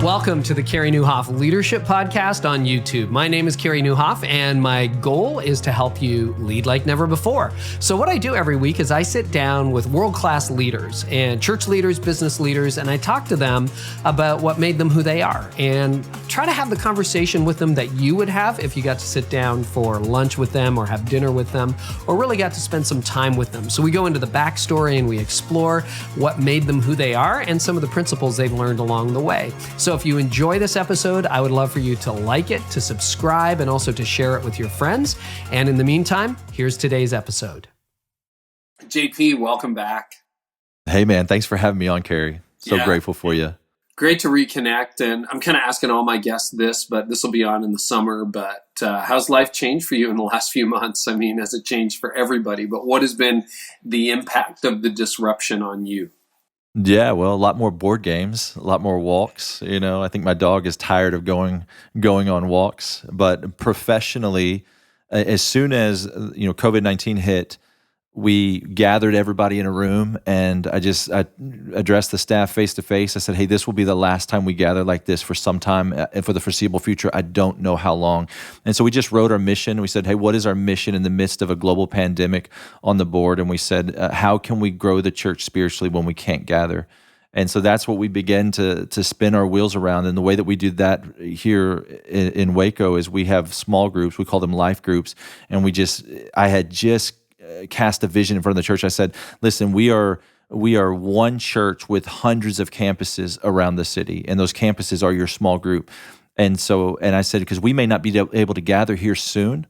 Welcome to the Carey Nieuwhof Leadership Podcast on YouTube. My name is Carey Nieuwhof, and my goal is to help you lead like never before. So what I do every week is I sit down with world-class leaders and church leaders, business leaders, and I talk to them about what made them who they are and try to have the conversation with them that you would have if you got to sit down for lunch with them or have dinner with them or really got to spend some time with them. So we go into the backstory and we explore what made them who they are and some of the principles they've learned along the way. So if you enjoy this episode, I would love for you to like it, to subscribe, and also to share it with your friends. And in the meantime, here's today's episode. JP, welcome back. Hey, man. Thanks for having me on, Carey. So grateful for you. Great to reconnect. And I'm kind of asking all my guests this, but this will be on in the summer. But how's life changed for you in the last few months? I mean, has it changed for everybody? But what has been the impact of the disruption on you? Yeah, well, a lot more board games, a lot more walks. You know, I think my dog is tired of going on walks. But professionally, as soon as COVID-19 hit, we gathered everybody in a room, and I addressed the staff face to face. I said, "Hey, this will be the last time we gather like this for some time, and for the foreseeable future. I don't know how long." And so we just wrote our mission. We said, "Hey, what is our mission in the midst of a global pandemic?" on the board, and we said, "How can we grow the church spiritually when we can't gather?" And so that's what we began to spin our wheels around. And the way that we do that here in Waco is we have small groups. We call them life groups, and I had just cast a vision in front of the church. I said, "Listen, we are one church with hundreds of campuses around the city, and those campuses are your small group." And I said, because we may not be able to gather here soon,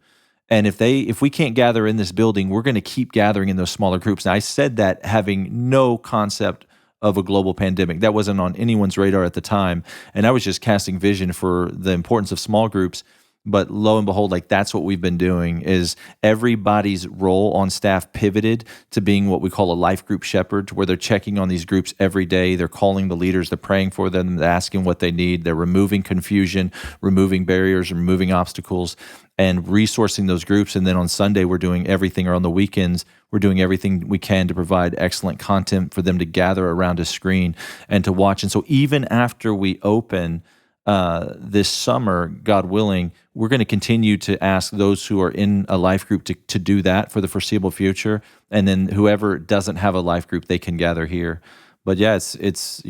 and if we can't gather in this building, we're going to keep gathering in those smaller groups. And I said that having no concept of a global pandemic. That wasn't on anyone's radar at the time, and I was just casting vision for the importance of small groups. But lo and behold, that's what we've been doing is everybody's role on staff pivoted to being what we call a life group shepherd, where they're checking on these groups every day. They're calling the leaders, they're praying for them, they're asking what they need. They're removing confusion, removing barriers, removing obstacles, and resourcing those groups. And then on Sunday, we're doing everything, or on the weekends, we're doing everything we can to provide excellent content for them to gather around a screen and to watch. And so even after we open this summer, God willing, we're going to continue to ask those who are in a life group to do that for the foreseeable future, and then whoever doesn't have a life group, they can gather here. But yeah, it's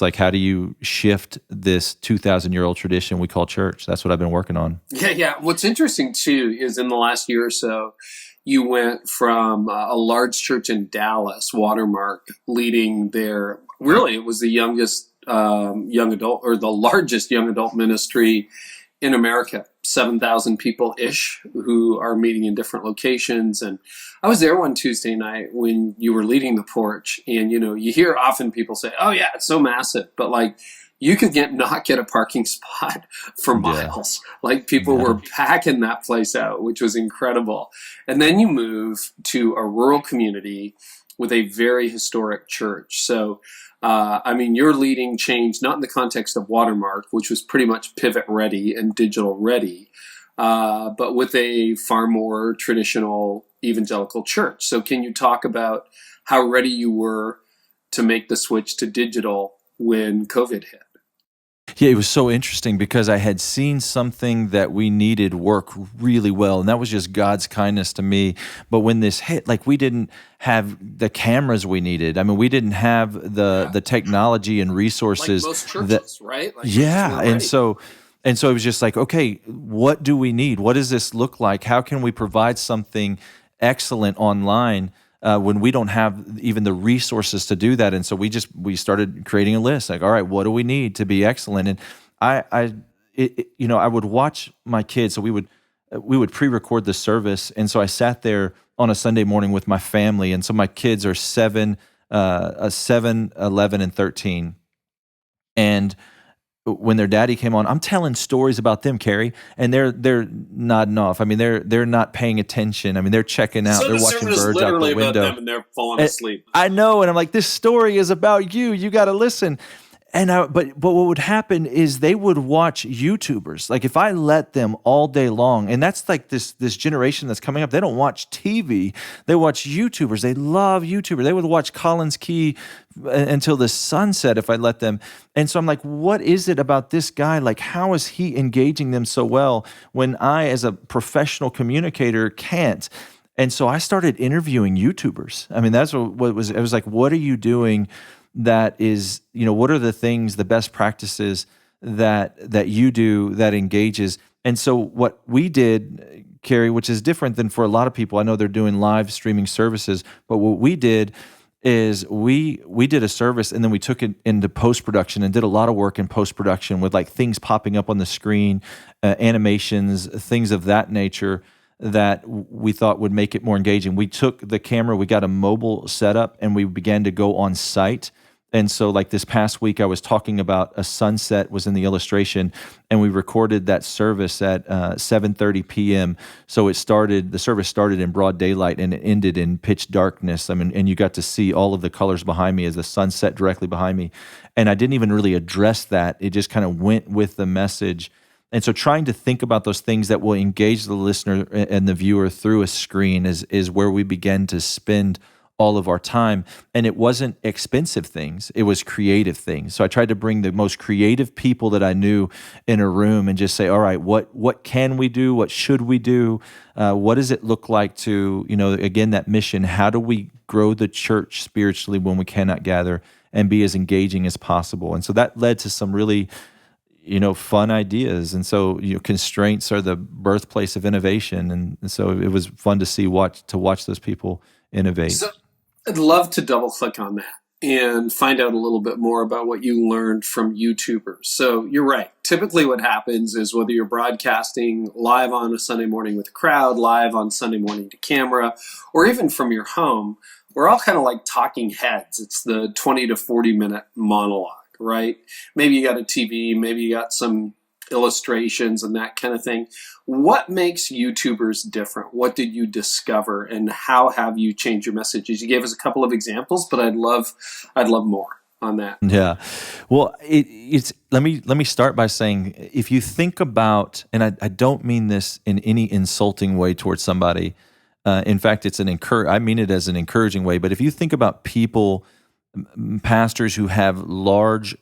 like, how do you shift this 2,000-year-old tradition we call church? That's what I've been working on. Yeah. What's interesting too is in the last year or so, you went from a large church in Dallas, Watermark, leading their, really, it was the youngest young adult, or the largest young adult ministry in America, 7,000 people-ish who are meeting in different locations. And I was there one Tuesday night when you were leading the Porch, and you hear often people say, "Oh yeah, it's so massive," but you could not get a parking spot for miles. People were packing that place out, which was incredible. And then you move to a rural community with a very historic church. So you're leading change, not in the context of Watermark, which was pretty much pivot ready and digital ready, but with a far more traditional evangelical church. So can you talk about how ready you were to make the switch to digital when COVID hit? Yeah, it was so interesting because I had seen something that we needed work really well, and that was just God's kindness to me. But when this hit, we didn't have the cameras we needed. I mean, we didn't have the technology and resources. Like most churches, right? And so it was just okay, what do we need? What does this look like? How can we provide something excellent online when we don't have even the resources to do that? And so we started creating a list. All right, what do we need to be excellent? And I would watch my kids. So we would pre-record the service, and so I sat there on a Sunday morning with my family. And so my kids are 7, 11, and 13, and when their daddy came on, I'm telling stories about them, Carey, and they're nodding off. I mean, they're not paying attention. I mean, they're checking out. So they're watching birds out the window. About them and they're falling asleep. I know, and I'm like, this story is about you. You got to listen. But what would happen is they would watch YouTubers. Like if I let them all day long, and that's like this generation that's coming up, they don't watch TV, they watch YouTubers. They love YouTubers. They would watch Collins Key until the sunset if I let them. And so I'm like, what is it about this guy? Like, how is he engaging them so well when I, as a professional communicator, can't? And so I started interviewing YouTubers. I mean, that's what was, it was like, what are you doing that is, what are the things, the best practices that you do that engages? And so what we did, Carey, which is different than for a lot of people, I know they're doing live streaming services, but what we did is we did a service and then we took it into post-production and did a lot of work in post-production with like things popping up on the screen, animations, things of that nature that we thought would make it more engaging. We took the camera, we got a mobile setup, and we began to go on site. And so like this past week, I was talking about a sunset was in the illustration, and we recorded that service at 7:30 p.m. So the service started in broad daylight and it ended in pitch darkness. I mean, and you got to see all of the colors behind me as the sunset directly behind me. And I didn't even really address that. It just kind of went with the message. And so trying to think about those things that will engage the listener and the viewer through a screen is where we begin to spend all of our time. And it wasn't expensive things, it was creative things. So I tried to bring the most creative people that I knew in a room and just say, all right, what can we do? What should we do? What does it look like to, again, that mission? How do we grow the church spiritually when we cannot gather and be as engaging as possible? And so that led to some really fun ideas. And so, constraints are the birthplace of innovation. And so it was fun to watch those people innovate. So I'd love to double click on that and find out a little bit more about what you learned from YouTubers. So you're right. Typically what happens is whether you're broadcasting live on a Sunday morning with a crowd, live on Sunday morning to camera, or even from your home, we're all kind of like talking heads. It's the 20 to 40 minute monologue. Right? Maybe you got a TV, maybe you got some illustrations and that kind of thing. What makes YouTubers different? What did you discover, and how have you changed your messages? You gave us a couple of examples, but I'd love more on that. Yeah. Well, it's let me start by saying, if you think about, and I don't mean this in any insulting way towards somebody. In fact, I mean it as an encouraging way. But if you think about people, pastors who have large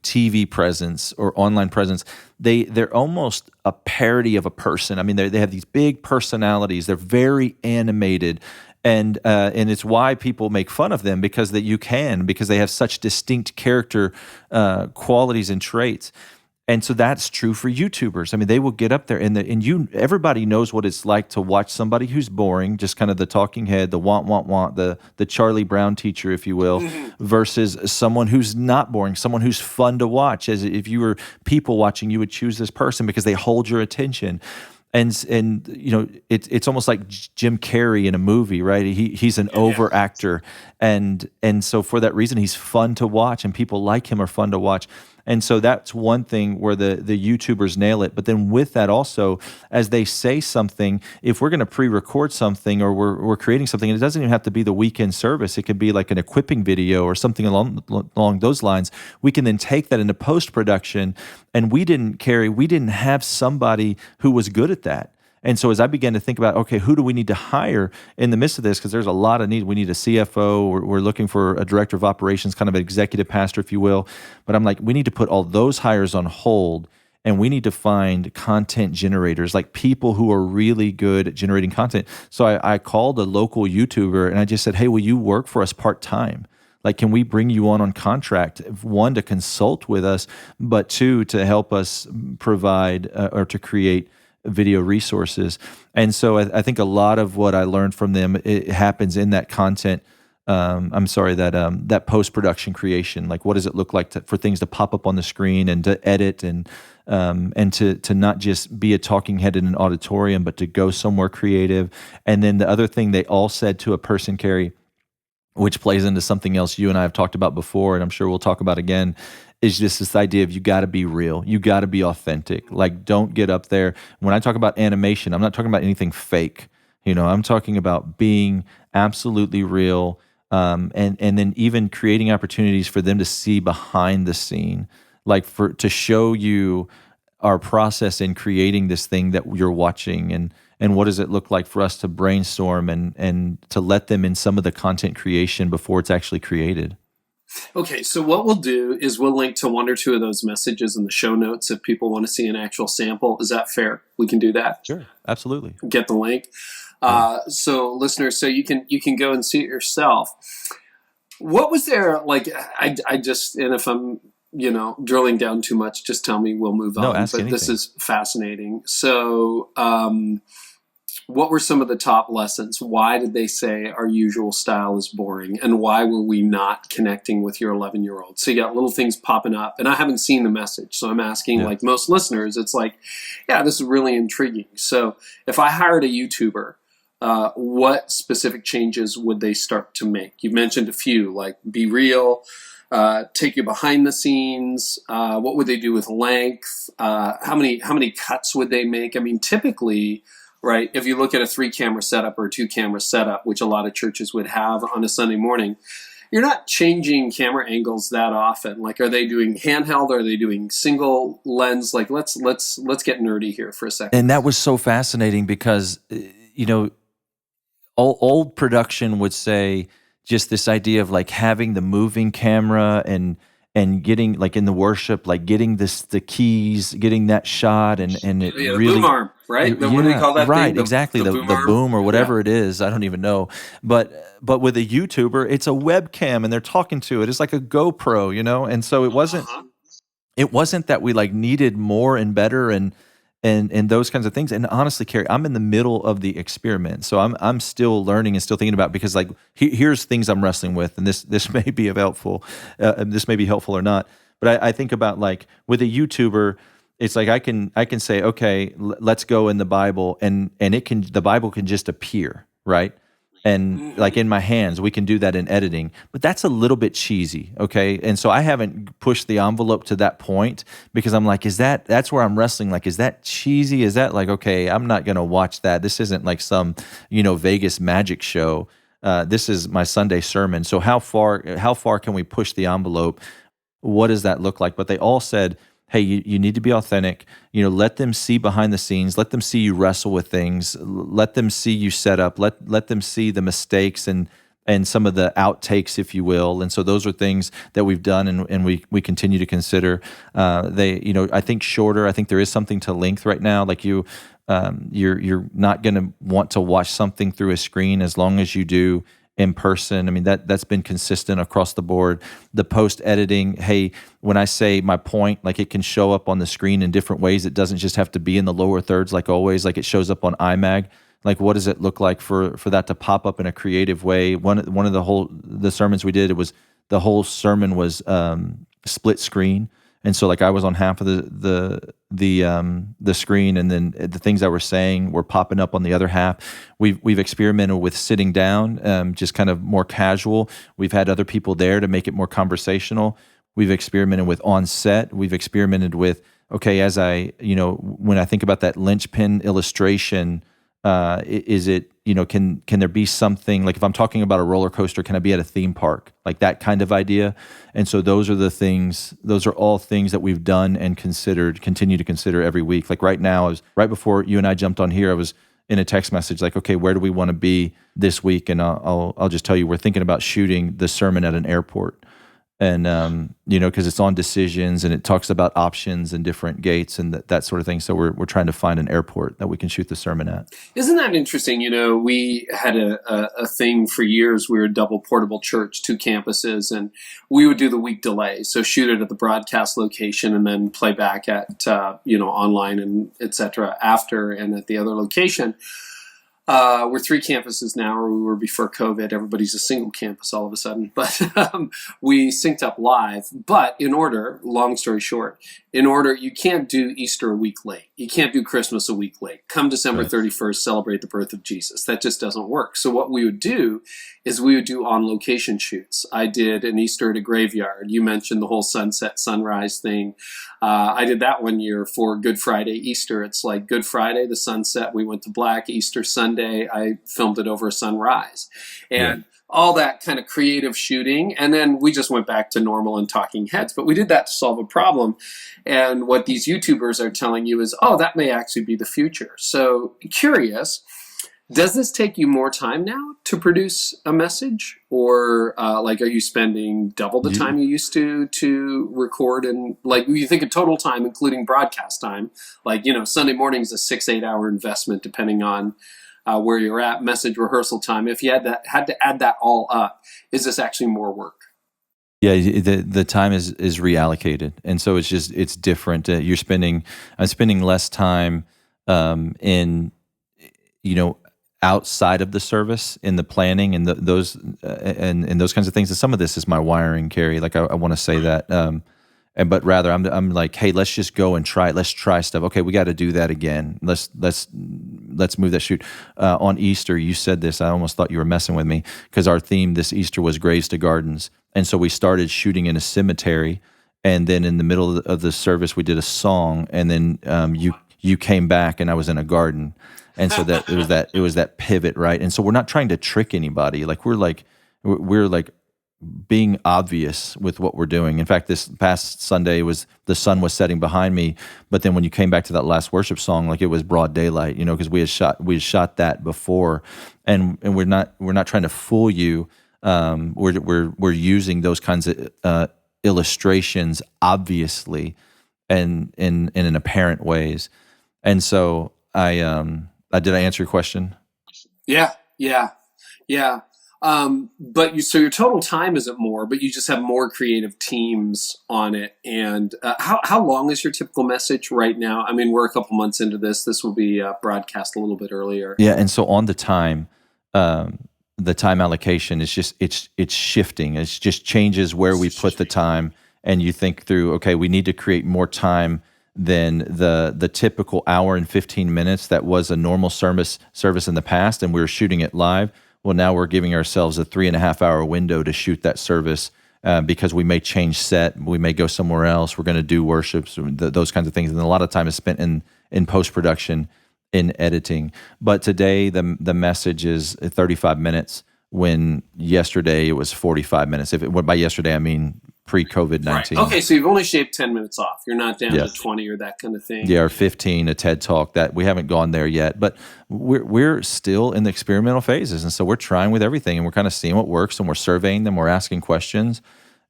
TV presence or online presence, they're almost a parody of a person. I mean, they have these big personalities. They're very animated, and it's why people make fun of them because they have such distinct character qualities and traits. And so that's true for YouTubers. I mean, they will get up there everybody knows what it's like to watch somebody who's boring, just kind of the talking head, the want, the Charlie Brown teacher, if you will, versus someone who's not boring, someone who's fun to watch. As if you were people watching, you would choose this person because they hold your attention. And it's almost like Jim Carrey in a movie, right? He's an over actor, and so for that reason, he's fun to watch, and people like him are fun to watch. And so that's one thing where the YouTubers nail it. But then with that also, as they say something, if we're going to pre-record something or we're creating something, and it doesn't even have to be the weekend service, it could be like an equipping video or something along those lines, we can then take that into post-production. And we didn't have somebody who was good at that. And so as I began to think about, okay, who do we need to hire in the midst of this? Because there's a lot of need. We need a CFO. We're looking for a director of operations, kind of an executive pastor, if you will. But I'm like, we need to put all those hires on hold, and we need to find content generators, like people who are really good at generating content. So I called a local YouTuber, and I just said, hey, will you work for us part-time? Like, can we bring you on contract? One, to consult with us, but two, to help us provide or to create video resources. And so I think a lot of what I learned from them, it happens in that content. That post-production creation. Like, what does it look like for things to pop up on the screen and to edit and to not just be a talking head in an auditorium, but to go somewhere creative. And then the other thing they all said to a person, Carey, which plays into something else you and I have talked about before, and I'm sure we'll talk about again, is just this idea of you got to be real. You got to be authentic. Like, don't get up there. When I talk about animation, I'm not talking about anything fake. I'm talking about being absolutely real, and then even creating opportunities for them to see behind the scene, like to show you our process in creating this thing that you're watching, and what does it look like for us to brainstorm and to let them in some of the content creation before it's actually created. Okay, so what we'll do is we'll link to one or two of those messages in the show notes if people want to see an actual sample. Is that fair? We can do that? Sure, absolutely. Get the link. So listeners, so you can go and see it yourself. What was there, like, I just, and if I'm, drilling down too much, just tell me, we'll move on. No, ask but anything. This is fascinating. So, what were some of the top lessons? Why did they say our usual style is boring? And why were we not connecting with your 11-year-old? So you got little things popping up. And I haven't seen the message. So I'm asking, like most listeners, it's like, yeah, this is really intriguing. So if I hired a YouTuber, what specific changes would they start to make? You mentioned a few, like be real, take you behind the scenes. What would they do with length? How many cuts would they make? I mean, typically, right, if you look at a 3-camera setup or a 2-camera setup, which a lot of churches would have on a Sunday morning, you're not changing camera angles that often. Like, are they doing handheld? Are they doing single lens? Like, let's get nerdy here for a second. And that was so fascinating because, old production would say just this idea of like having the moving camera and getting, like in the worship, like getting the keys, getting that shot, and it really, boom arm, right? What do they call that right, thing? exactly, the boom or whatever it is. I don't even know. But with a YouTuber, it's a webcam and they're talking to it. It's like a GoPro, and so it wasn't that we like needed more and better and those kinds of things. And honestly, Carey, I'm in the middle of the experiment, so I'm still learning and still thinking about, because like here's things I'm wrestling with, and this may be helpful. This may be helpful or not. But I think about, like, with a YouTuber, it's like I can say, okay, let's go in the Bible, and the Bible can just appear, right? And like in my hands, we can do that in editing, but that's a little bit cheesy, okay? And so I haven't pushed the envelope to that point, because I'm like, that's where I'm wrestling. Like, is that cheesy? Is that like, okay, I'm not gonna watch that. This isn't like some, Vegas magic show. This is my Sunday sermon. So how far can we push the envelope? What does that look like? But they all said, hey, you need to be authentic. Let them see behind the scenes. Let them see you wrestle with things. Let them see you set up. Let them see the mistakes and some of the outtakes, if you will. And so those are things that we've done and we continue to consider. I think shorter. I think there is something to length right now. Like you're not going to want to watch something through a screen as long as you do in person. I mean, that's been consistent across the board. The post editing, hey, when I say my point, like it can show up on the screen in different ways. It doesn't just have to be in the lower thirds like always, like it shows up on iMag. Like, what does it look like for that to pop up in a creative way? One of the sermons we did, the whole sermon was split screen. And so, like, I was on half of the screen, and then the things I were saying were popping up on the other half. We've experimented with sitting down, just kind of more casual. We've had other people there to make it more conversational. We've experimented with on set. We've experimented with, okay, as when I think about that linchpin illustration, is it, can there be something, like if I'm talking about a roller coaster, can I be at a theme park? Like that kind of idea. And so those are all things that we've done and continue to consider every week. Like right now, right before you and I jumped on here, I was in a text message like, okay, where do we want to be this week? And I'll just tell you, we're thinking about shooting the sermon at an airport. And, because it's on decisions and it talks about options and different gates and that sort of thing. So we're trying to find an airport that we can shoot the sermon at. Isn't that interesting? We had a thing for years. We were a double portable church, 2 campuses, and we would do the week delay. So shoot it at the broadcast location and then play back at, online and et cetera after and at the other location. We're 3 campuses now, or we were before COVID. Everybody's a single campus all of a sudden. But we synced up live. But long story short, you can't do Easter a week late. You can't do Christmas a week late. Come December 31st, celebrate the birth of Jesus. That just doesn't work. So what we would do is we would do on-location shoots. I did an Easter at a graveyard. You mentioned the whole sunset, sunrise thing. I did that one year for Good Friday, Easter. It's like Good Friday, the sunset, we went to black. Easter Sunday, I filmed it over a sunrise. And all that kind of creative shooting. And then we just went back to normal and talking heads. But we did that to solve a problem. And what these YouTubers are telling you is, oh, that may actually be the future. So curious, does this take you more time now to produce a message? Or are you spending double the time you used to record? And you think of total time, including broadcast time, Sunday morning is a 6-8 hour investment, depending on where you're at, message rehearsal time. If you had to add that all up, is this actually more work? Yeah, the time is reallocated, and so it's different. I'm spending less time in outside of the service in the planning and those kinds of things. And some of this is my wiring, Carey. I want to say that. But rather, I'm like, hey, let's just go and try it. Let's try stuff. Okay, we got to do that again. Let's move that shoot. On Easter, you said this. I almost thought you were messing with me because our theme this Easter was Graves to Gardens, and so we started shooting in a cemetery, and then in the middle of the service, we did a song, and then you came back, and I was in a garden, and so that it was that pivot, right? And so we're not trying to trick anybody. We're being obvious with what we're doing. In fact, this past Sunday the sun was setting behind me, but then when you came back to that last worship song, it was broad daylight, because we had shot that before, and we're not trying to fool you. We're using those kinds of illustrations obviously and in an apparent ways. And so did I answer your question? Yeah. So your total time isn't more, but you just have more creative teams on it. And how long is your typical message right now? I mean, we're a couple months into this. This will be broadcast a little bit earlier. Yeah, and so on the time allocation is it's shifting. It just changes where we put the time, and you think through, okay, we need to create more time than the typical hour and 15 minutes that was a normal service in the past, and we were shooting it live. Well, now we're giving ourselves a 3.5 hour window to shoot that service because we may change set, we may go somewhere else, we're going to do worships, those kinds of things. And a lot of time is spent in post-production, in editing. But today the message is 35 minutes when yesterday it was 45 minutes. By yesterday, I mean pre-COVID-19. Right. Okay, so you've only shaved 10 minutes off. You're not down to 20 or that kind of thing. Yeah, or 15, a TED Talk. That we haven't gone there yet, but we're still in the experimental phases, and so we're trying with everything, and we're kind of seeing what works, and we're surveying them, we're asking questions,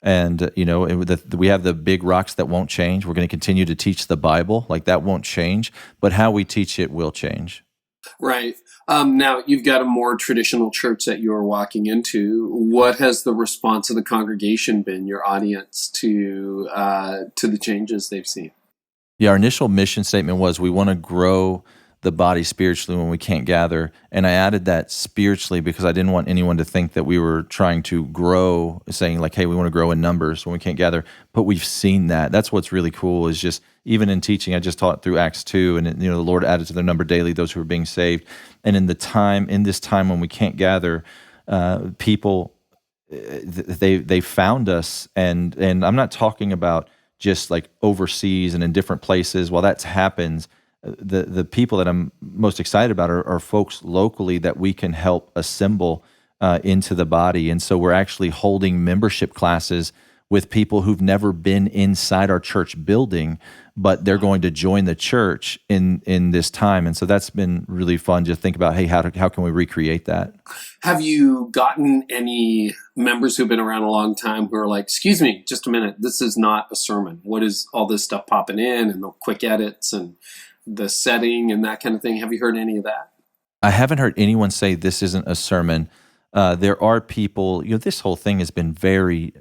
and we have the big rocks that won't change. We're going to continue to teach the Bible, that won't change, but how we teach it will change. Right. Now, you've got a more traditional church that you're walking into. What has the response of the congregation been, your audience, to the changes they've seen? Yeah, our initial mission statement was we want to grow the body spiritually when we can't gather. And I added that spiritually because I didn't want anyone to think that we were trying to grow, saying hey, we want to grow in numbers when we can't gather. But we've seen that. That's what's really cool is just, even in teaching, I just taught through Acts 2, and the Lord added to their number daily those who were being saved. And in this time when we can't gather, people, they found us. And I'm not talking about just overseas and in different places. While that happens, the people that I'm most excited about are folks locally that we can help assemble into the body. And so we're actually holding membership classes with people who've never been inside our church building, but they're going to join the church in this time. And so that's been really fun to think about, hey, how can we recreate that? Have you gotten any members who've been around a long time who are like, excuse me, just a minute, this is not a sermon. What is all this stuff popping in and the quick edits and the setting and that kind of thing? Have you heard any of that? I haven't heard anyone say this isn't a sermon. There are people, this whole thing has been very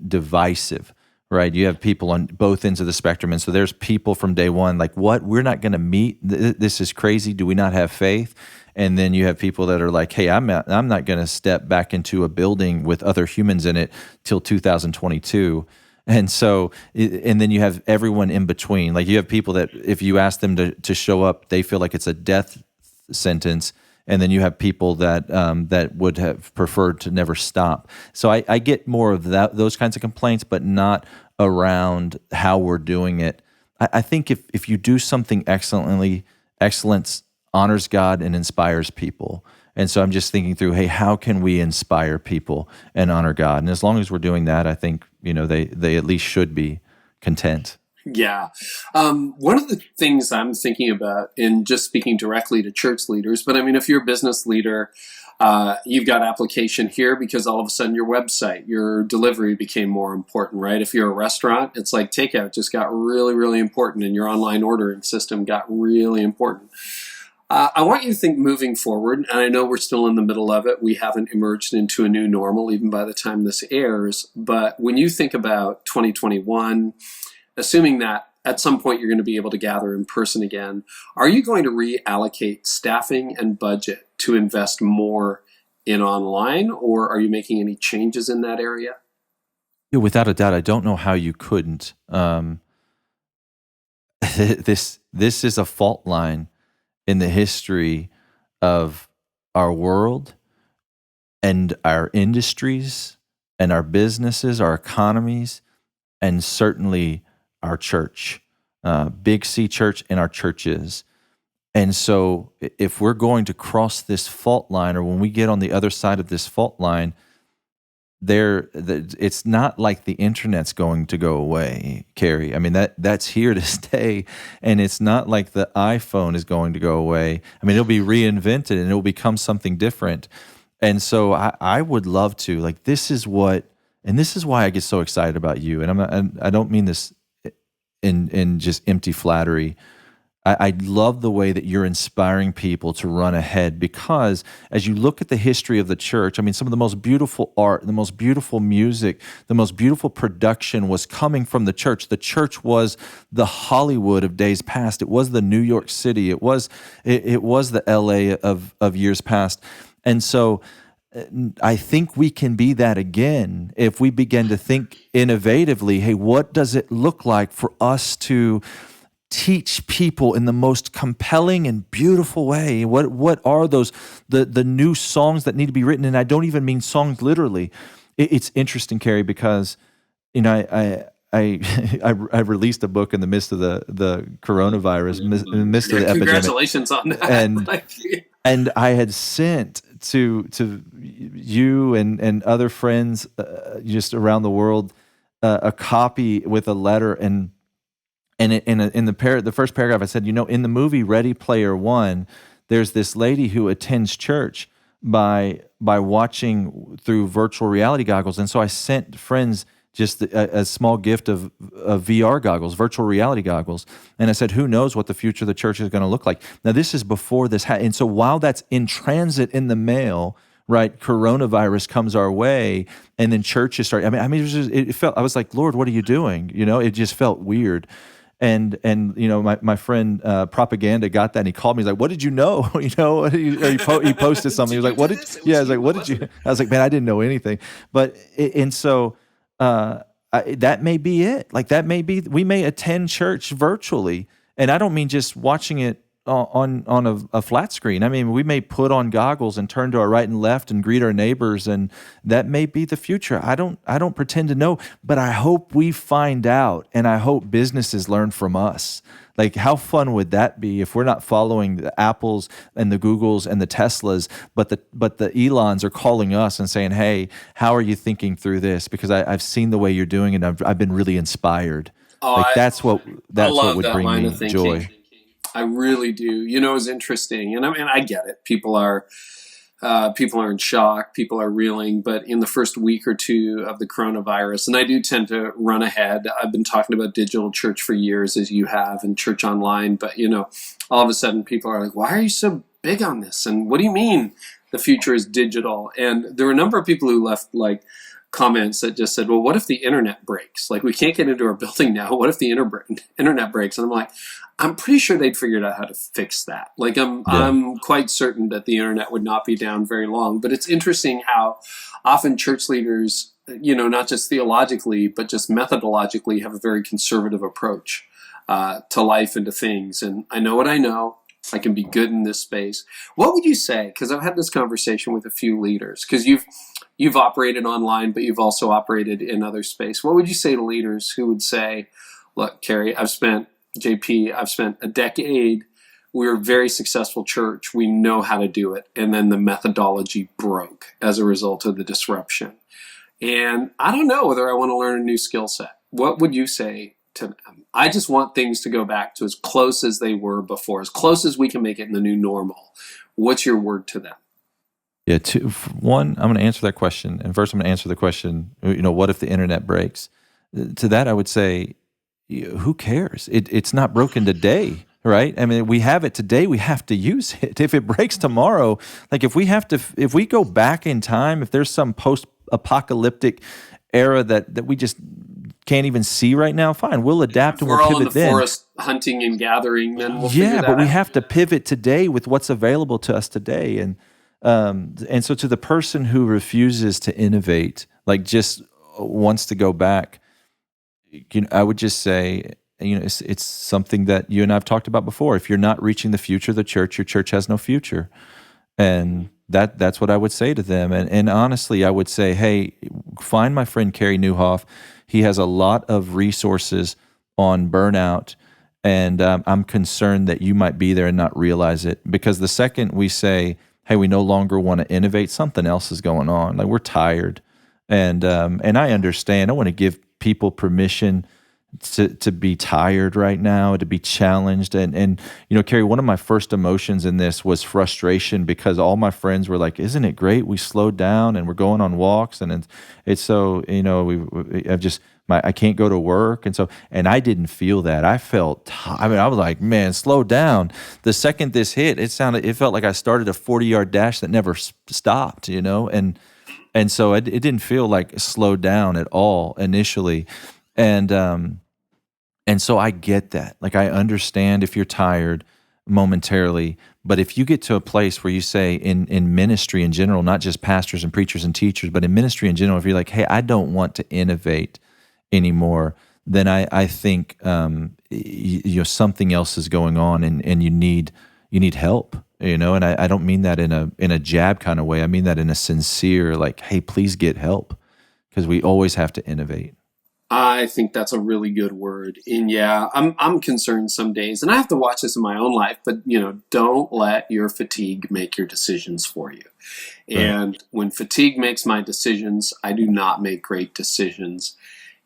divisive, right? You have people on both ends of the spectrum. And so there's people from day one, what? We're not going to meet. This is crazy. Do we not have faith? And then you have people that are like, hey, I'm not going to step back into a building with other humans in it till 2022. And so, and then you have everyone in between. You have people that if you ask them to show up, they feel like it's a death sentence. And then you have people that would have preferred to never stop. So I get more of those kinds of complaints, but not around how we're doing it. I think if you do something excellently, excellence honors God and inspires people. And so I'm just thinking through, hey, how can we inspire people and honor God? And as long as we're doing that, I think, they at least should be content. Yeah. One of the things I'm thinking about, in just speaking directly to church leaders, but I mean, if you're a business leader, you've got application here because all of a sudden your website, your delivery became more important, right? If you're a restaurant, it's like takeout just got really, really important, and your online ordering system got really important. I want you to think moving forward, and I know we're still in the middle of it. We haven't emerged into a new normal even by the time this airs. But when you think about 2021, assuming that at some point you're going to be able to gather in person again, are you going to reallocate staffing and budget to invest more in online, or are you making any changes in that area? Yeah, without a doubt, I don't know how you couldn't. This is a fault line in the history of our world and our industries and our businesses, our economies, and certainly our church, Big C Church and our churches. And so if we're going to cross this fault line, or when we get on the other side of this fault line, it's not like the internet's going to go away, Carey. I mean, that's here to stay, and it's not like the iPhone is going to go away. I mean, it'll be reinvented and it'll become something different. And so I would love to, this is why I get so excited about you. And I don't mean this in just empty flattery. I love the way that you're inspiring people to run ahead, because as you look at the history of the church, I mean, some of the most beautiful art, the most beautiful music, the most beautiful production was coming from the church. The church was the Hollywood of days past. It was the New York City. It was the LA of years past. And so I think we can be that again if we begin to think innovatively. Hey, what does it look like for us to teach people in the most compelling and beautiful way? What are those the new songs that need to be written? And I don't even mean songs literally. It's interesting, Carey, because I released a book in the midst of the coronavirus, in the midst of the epidemic. Congratulations on that. And I had sent to you and other friends just around the world a copy with a letter, and in the first paragraph I said, in the movie Ready Player One, there's this lady who attends church by watching through virtual reality goggles, and so I sent friends just a small gift of VR goggles, virtual reality goggles. And I said, who knows what the future of the church is going to look like? Now, this is before this. And so while that's in transit in the mail, right, coronavirus comes our way, and then churches start. I was like, Lord, what are you doing? It just felt weird. And my friend Propaganda got that, and he called me. He's like, "What did you know?" He posted something. He was like, "What did?" Yeah, I was like, "What did you?" I was like, "Man, I didn't know anything." But that may be it. That may be. We may attend church virtually, and I don't mean just watching it on a flat screen. I mean, we may put on goggles and turn to our right and left and greet our neighbors, and that may be the future. I don't pretend to know, but I hope we find out, and I hope businesses learn from us. How fun would that be if we're not following the Apples and the Googles and the Teslas, but the Elons are calling us and saying, "Hey, how are you thinking through this? Because I've seen the way you're doing it. I've been really inspired." That's what would bring me joy. I really do. It's interesting, and I get it. People are in shock. People are reeling. But in the first week or two of the coronavirus, and I do tend to run ahead. I've been talking about digital church for years, as you have, and church online. But all of a sudden, people are like, "Why are you so big on this? And what do you mean the future is digital?" And there were a number of people who left comments that just said, "Well, what if the internet breaks? We can't get into our building now. What if the internet breaks?" And I'm like, I'm pretty sure they'd figured out how to fix that. I'm quite certain that the internet would not be down very long. But it's interesting how often church leaders, not just theologically, but just methodologically, have a very conservative approach to life and to things. And I know what I know. I can be good in this space. What would you say? Because I've had this conversation with a few leaders. Because you've operated online, but you've also operated in other space. What would you say to leaders who would say, "Look, Carey, I've spent a decade we're a very successful church. We know how to do it. And then the methodology broke as a result of the disruption. And I don't know whether I want to learn a new skill set. What would you say to them? I just want things to go back to as close as they were before, as close as we can make it in the new normal. What's your word to them? Yeah, one, I'm going to answer that question. And first, I'm going to answer the question, what if the internet breaks? To that, I would say, who cares? It's not broken today, right? I mean, we have it today. We have to use it. If it breaks tomorrow, like if we go back in time, if there's some post-apocalyptic era that we just can't even see right now, fine, we'll adapt and we'll pivot then. We're all in the forest hunting and gathering, then we'll figure that out. Yeah, but we have to pivot today with what's available to us today. And so to the person who refuses to innovate, like just wants to go back, I would just say, it's something that you and I have talked about before. If you're not reaching the future of the church, your church has no future. And that's what I would say to them. And honestly, I would say, hey, find my friend Carey Nieuwhof. He has a lot of resources on burnout. And I'm concerned that you might be there and not realize it. Because the second we say, hey, we no longer want to innovate, something else is going on. Like we're tired. And I understand. I want to give people permission to be tired right now, to be challenged. And Carey, one of my first emotions in this was frustration because all my friends were like, isn't it great? We slowed down and we're going on walks. And it's so, I can't go to work. And I didn't feel that. I was like, man, slow down. The second this hit, it felt like I started a 40-yard dash that never stopped, And so it didn't feel like slowed down at all initially. And so I get that. Like I understand if you're tired momentarily, but if you get to a place where you say in ministry in general, not just pastors and preachers and teachers, but in ministry in general, if you're like, hey, I don't want to innovate anymore, then I think something else is going on and you need help. And I don't mean that in a jab kind of way. I mean that in a sincere, like, hey, please get help, because we always have to innovate. I think that's a really good word. And yeah, I'm concerned some days, and I have to watch this in my own life, but don't let your fatigue make your decisions for you. Right. And when fatigue makes my decisions, I do not make great decisions.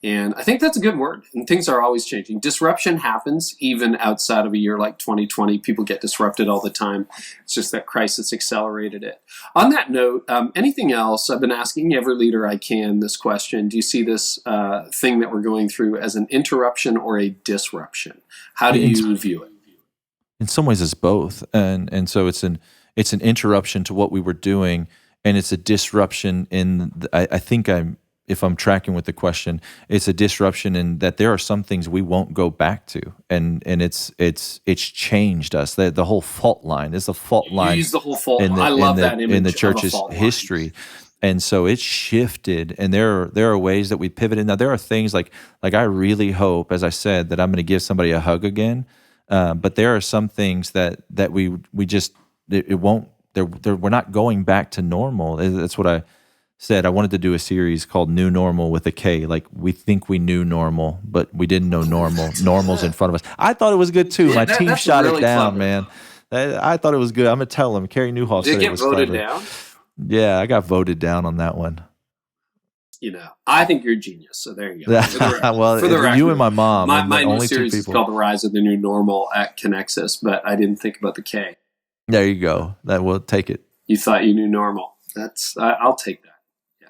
And I think that's a good word. And things are always changing. Disruption happens even outside of a year like 2020. People get disrupted all the time. It's just that crisis accelerated it. On that note, anything else? I've been asking every leader I can this question. Do you see this thing that we're going through as an interruption or a disruption? How do you view it? In some ways, it's both. And so it's an interruption to what we were doing, and it's a disruption if I'm tracking with the question, it's a disruption in that there are some things we won't go back to, and it's changed us. The whole fault line is a fault line. You use the whole fault line. I love that image in the church's history, and so it's shifted. And there are ways that we pivoted. Now there are things like I really hope, as I said, that I'm going to give somebody a hug again. But there are some things that we just it won't. We're not going back to normal. That's what I said. I wanted to do a series called New Normal with a K. Like we think we knew normal, but we didn't know normal. Normal's in front of us. I thought it was good too. Yeah, My team shot really it down, clever. Man. I thought it was good. I'm gonna tell him. Carey Nieuwhof said it was clever. Did it get voted down? Yeah, I got voted down on that one. I think you're a genius. So there you go. Well, you and my mom. My new series is called The Rise of the New Normal at Connexus, but I didn't think about the K. There you go. That will take it. You thought you knew normal. I'll take that.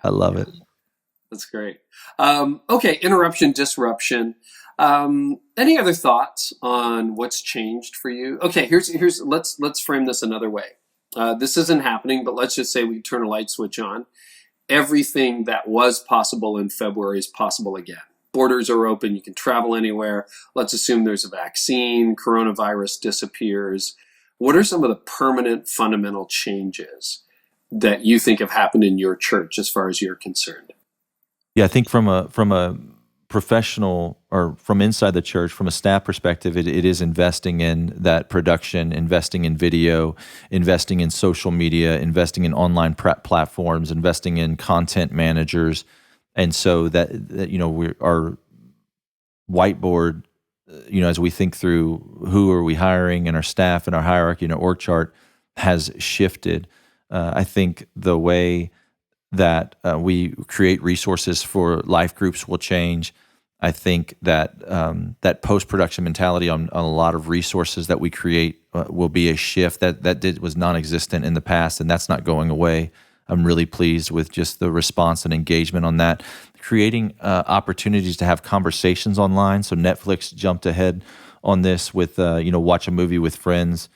I love it. That's great. Okay, interruption, disruption. Any other thoughts on what's changed for you? Okay, let's frame this another way. This isn't happening, but let's just say we turn a light switch on. Everything that was possible in February is possible again. Borders are open. You can travel anywhere. Let's assume there's a vaccine. Coronavirus disappears. What are some of the permanent fundamental changes that you think have happened in your church as far as you're concerned? Yeah, I think from a professional or from inside the church, from a staff perspective, it is investing in that production, investing in video, investing in social media, investing in online platforms, investing in content managers. And so that our whiteboard as we think through who are we hiring and our staff and our hierarchy and our org chart has shifted. I think the way that we create resources for life groups will change. I think that that post-production mentality on a lot of resources that we create will be a shift that was non-existent in the past, and that's not going away. I'm really pleased with just the response and engagement on that. Creating opportunities to have conversations online. So Netflix jumped ahead on this with watch a movie with friends.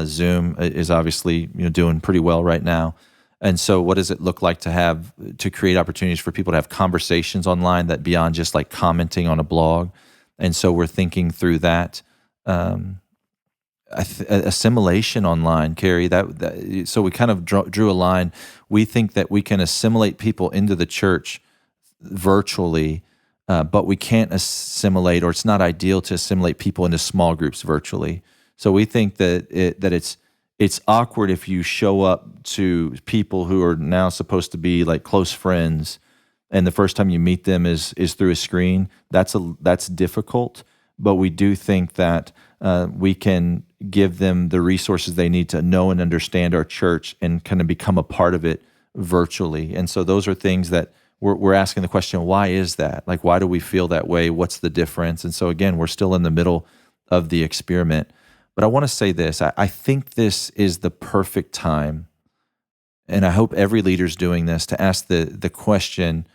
Zoom is obviously doing pretty well right now. And so what does it look like to create opportunities for people to have conversations online that beyond just like commenting on a blog? And so we're thinking through that. Assimilation online, Carey, so we kind of drew a line. We think that we can assimilate people into the church virtually, but we can't assimilate, or it's not ideal to assimilate people into small groups virtually. So we think that it's awkward if you show up to people who are now supposed to be like close friends, and the first time you meet them is through a screen. That's difficult, but we do think that we can give them the resources they need to know and understand our church and kind of become a part of it virtually. And so those are things that we're asking the question, why is that? Like, why do we feel that way? What's the difference? And so again, we're still in the middle of the experiment. But I want to say this, I think this is the perfect time, and I hope every leader's doing this, to ask the question,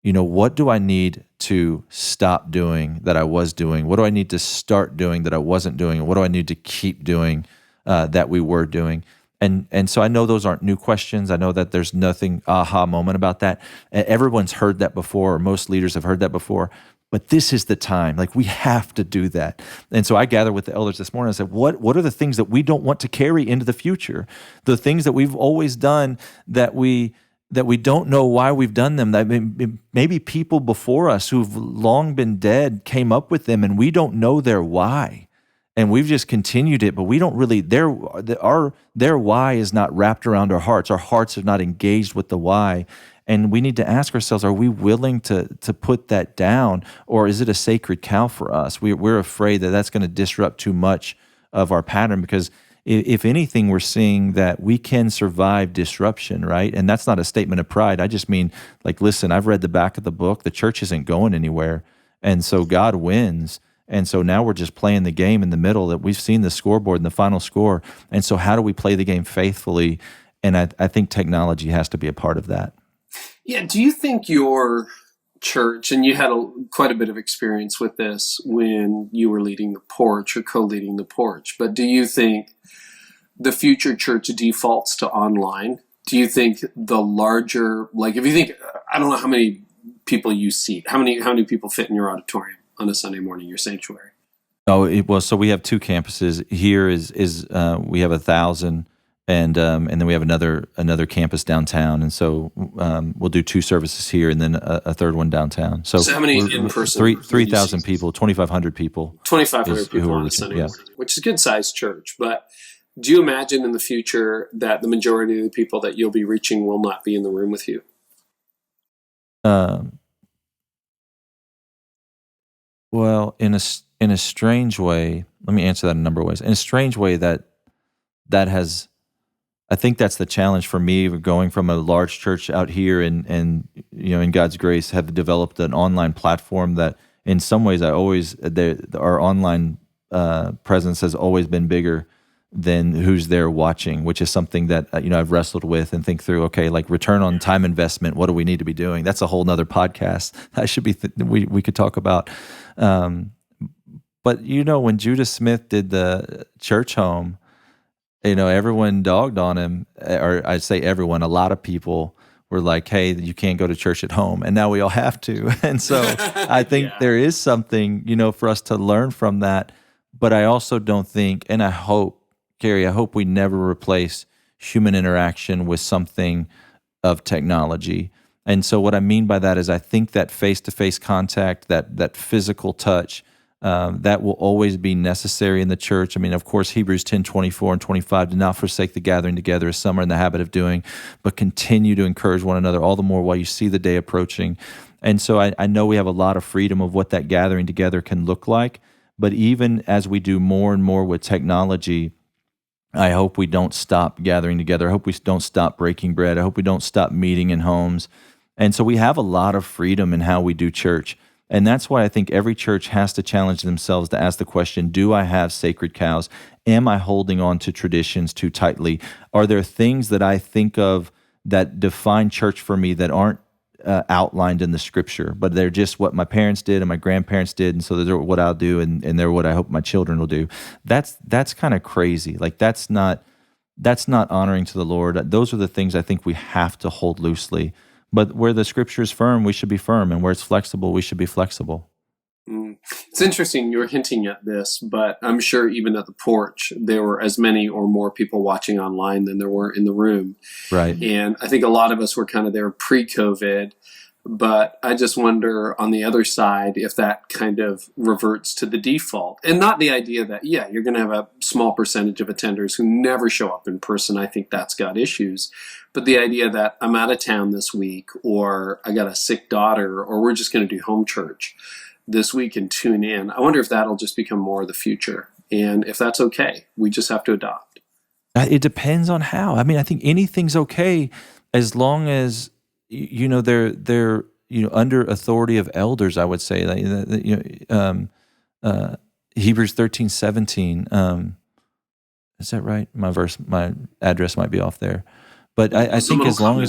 what do I need to stop doing that I was doing? What do I need to start doing that I wasn't doing? And what do I need to keep doing that we were doing? And so I know those aren't new questions. I know that there's nothing aha moment about that. Everyone's heard that before, or most leaders have heard that before. But this is the time. Like, we have to do that. And so I gathered with the elders this morning. I said, what are the things that we don't want to carry into the future? The things that we've always done that we don't know why we've done them. That maybe people before us who've long been dead came up with them, and we don't know their why. And we've just continued it, but we don't really, their why is not wrapped around our hearts. Our hearts are not engaged with the why. And we need to ask ourselves, are we willing to put that down, or is it a sacred cow for us? We're afraid that that's going to disrupt too much of our pattern, because if anything, we're seeing that we can survive disruption, right? And that's not a statement of pride. I just mean, like, listen, I've read the back of the book. The church isn't going anywhere. And so God wins. And so now we're just playing the game in the middle, that we've seen the scoreboard and the final score. And so how do we play the game faithfully? And I think technology has to be a part of that. Yeah. Do you think your church, and you had quite a bit of experience with this when you were leading the Porch or co-leading the Porch, but do you think the future church defaults to online? Do you think the larger, like, if you think, I don't know how many people you seat, how many people fit in your auditorium on a Sunday morning, your sanctuary? Oh, so we have two campuses. Here is we have 1,000. And then we have another campus downtown, and so we'll do two services here, and then a third one downtown. So how many in person? 3,000 people, 2,500 people. 2,500 people on a Sunday morning, which is a good sized church. But do you imagine in the future that the majority of the people that you'll be reaching will not be in the room with you? Well, in a strange way, let me answer that in a number of ways. In a strange way, that has. I think that's the challenge for me, going from a large church out here and in God's grace have developed an online platform that in some ways our online presence has always been bigger than who's there watching, which is something that I've wrestled with and think through. Okay, like return on time investment, what do we need to be doing? That's a whole nother podcast. That should be we could talk about. But when Judah Smith did the church home, everyone dogged on him, or I'd say everyone, a lot of people were like, hey, you can't go to church at home. And now we all have to. And so I think there is something, for us to learn from that. But I also don't think, and I hope, Carey, we never replace human interaction with something of technology. And so what I mean by that is I think that face-to-face contact, that physical touch, that will always be necessary in the church. I mean, of course, Hebrews 10:24 and 25, do not forsake the gathering together as some are in the habit of doing, but continue to encourage one another all the more while you see the day approaching. And so I know we have a lot of freedom of what that gathering together can look like, But even as we do more and more with technology, I hope we don't stop gathering together. I hope we don't stop breaking bread. I hope we don't stop meeting in homes. And so we have a lot of freedom in how we do church. And that's why I think every church has to challenge themselves to ask the question, do I have sacred cows? Am I holding on to traditions too tightly? Are there things that I think of that define church for me that aren't outlined in the scripture, but they're just what my parents did and my grandparents did, and so they're what I'll do, and they're what I hope my children will do? That's kind of crazy. Like that's not honoring to the Lord. Those are the things I think we have to hold loosely. But where the scripture is firm, we should be firm, and where it's flexible, we should be flexible. It's interesting you're hinting at this, but I'm sure even at the Porch, there were as many or more people watching online than there were in the room. Right. And I think a lot of us were kind of there pre-COVID, but I just wonder on the other side if that kind of reverts to the default. And not the idea that, yeah, you're going to have a small percentage of attenders who never show up in person. I think that's got issues. But the idea that I'm out of town this week, or I got a sick daughter, or we're just going to do home church this week and tune in. I wonder if that'll just become more of the future. And if that's okay, we just have to adopt. It depends on how. I mean, I think anything's okay as long as they're under authority of elders. I would say Hebrews 13:17. Is that right? My address might be off there, but I think as long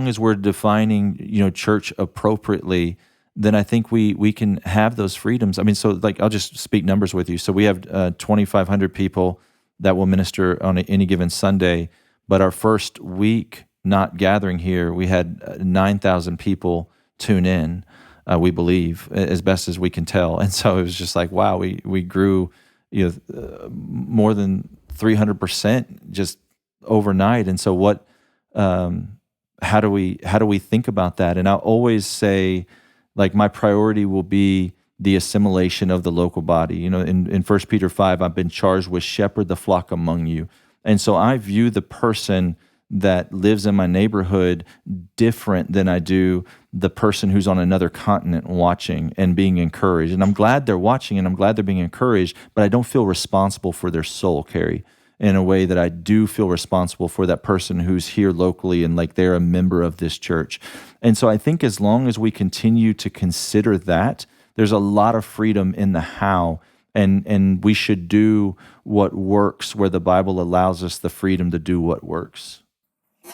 as we're defining church appropriately, then I think we can have those freedoms. I mean, so like I'll just speak numbers with you. So we have 2,500 people that will minister on any given Sunday, but our first week not gathering here, we had 9,000 people tune in, we believe, as best as we can tell. And so it was just like, wow, we grew more than 300% just overnight. And so how do we think about that? And I always say, like, my priority will be the assimilation of the local body. In 1 Peter 5, I've been charged with shepherd the flock among you. And so I view the person that lives in my neighborhood different than I do the person who's on another continent watching and being encouraged. And I'm glad they're watching and I'm glad they're being encouraged, but I don't feel responsible for their soul, Carey, in a way that I do feel responsible for that person who's here locally and like they're a member of this church. And so I think as long as we continue to consider that, there's a lot of freedom in the how, and we should do what works where the Bible allows us the freedom to do what works.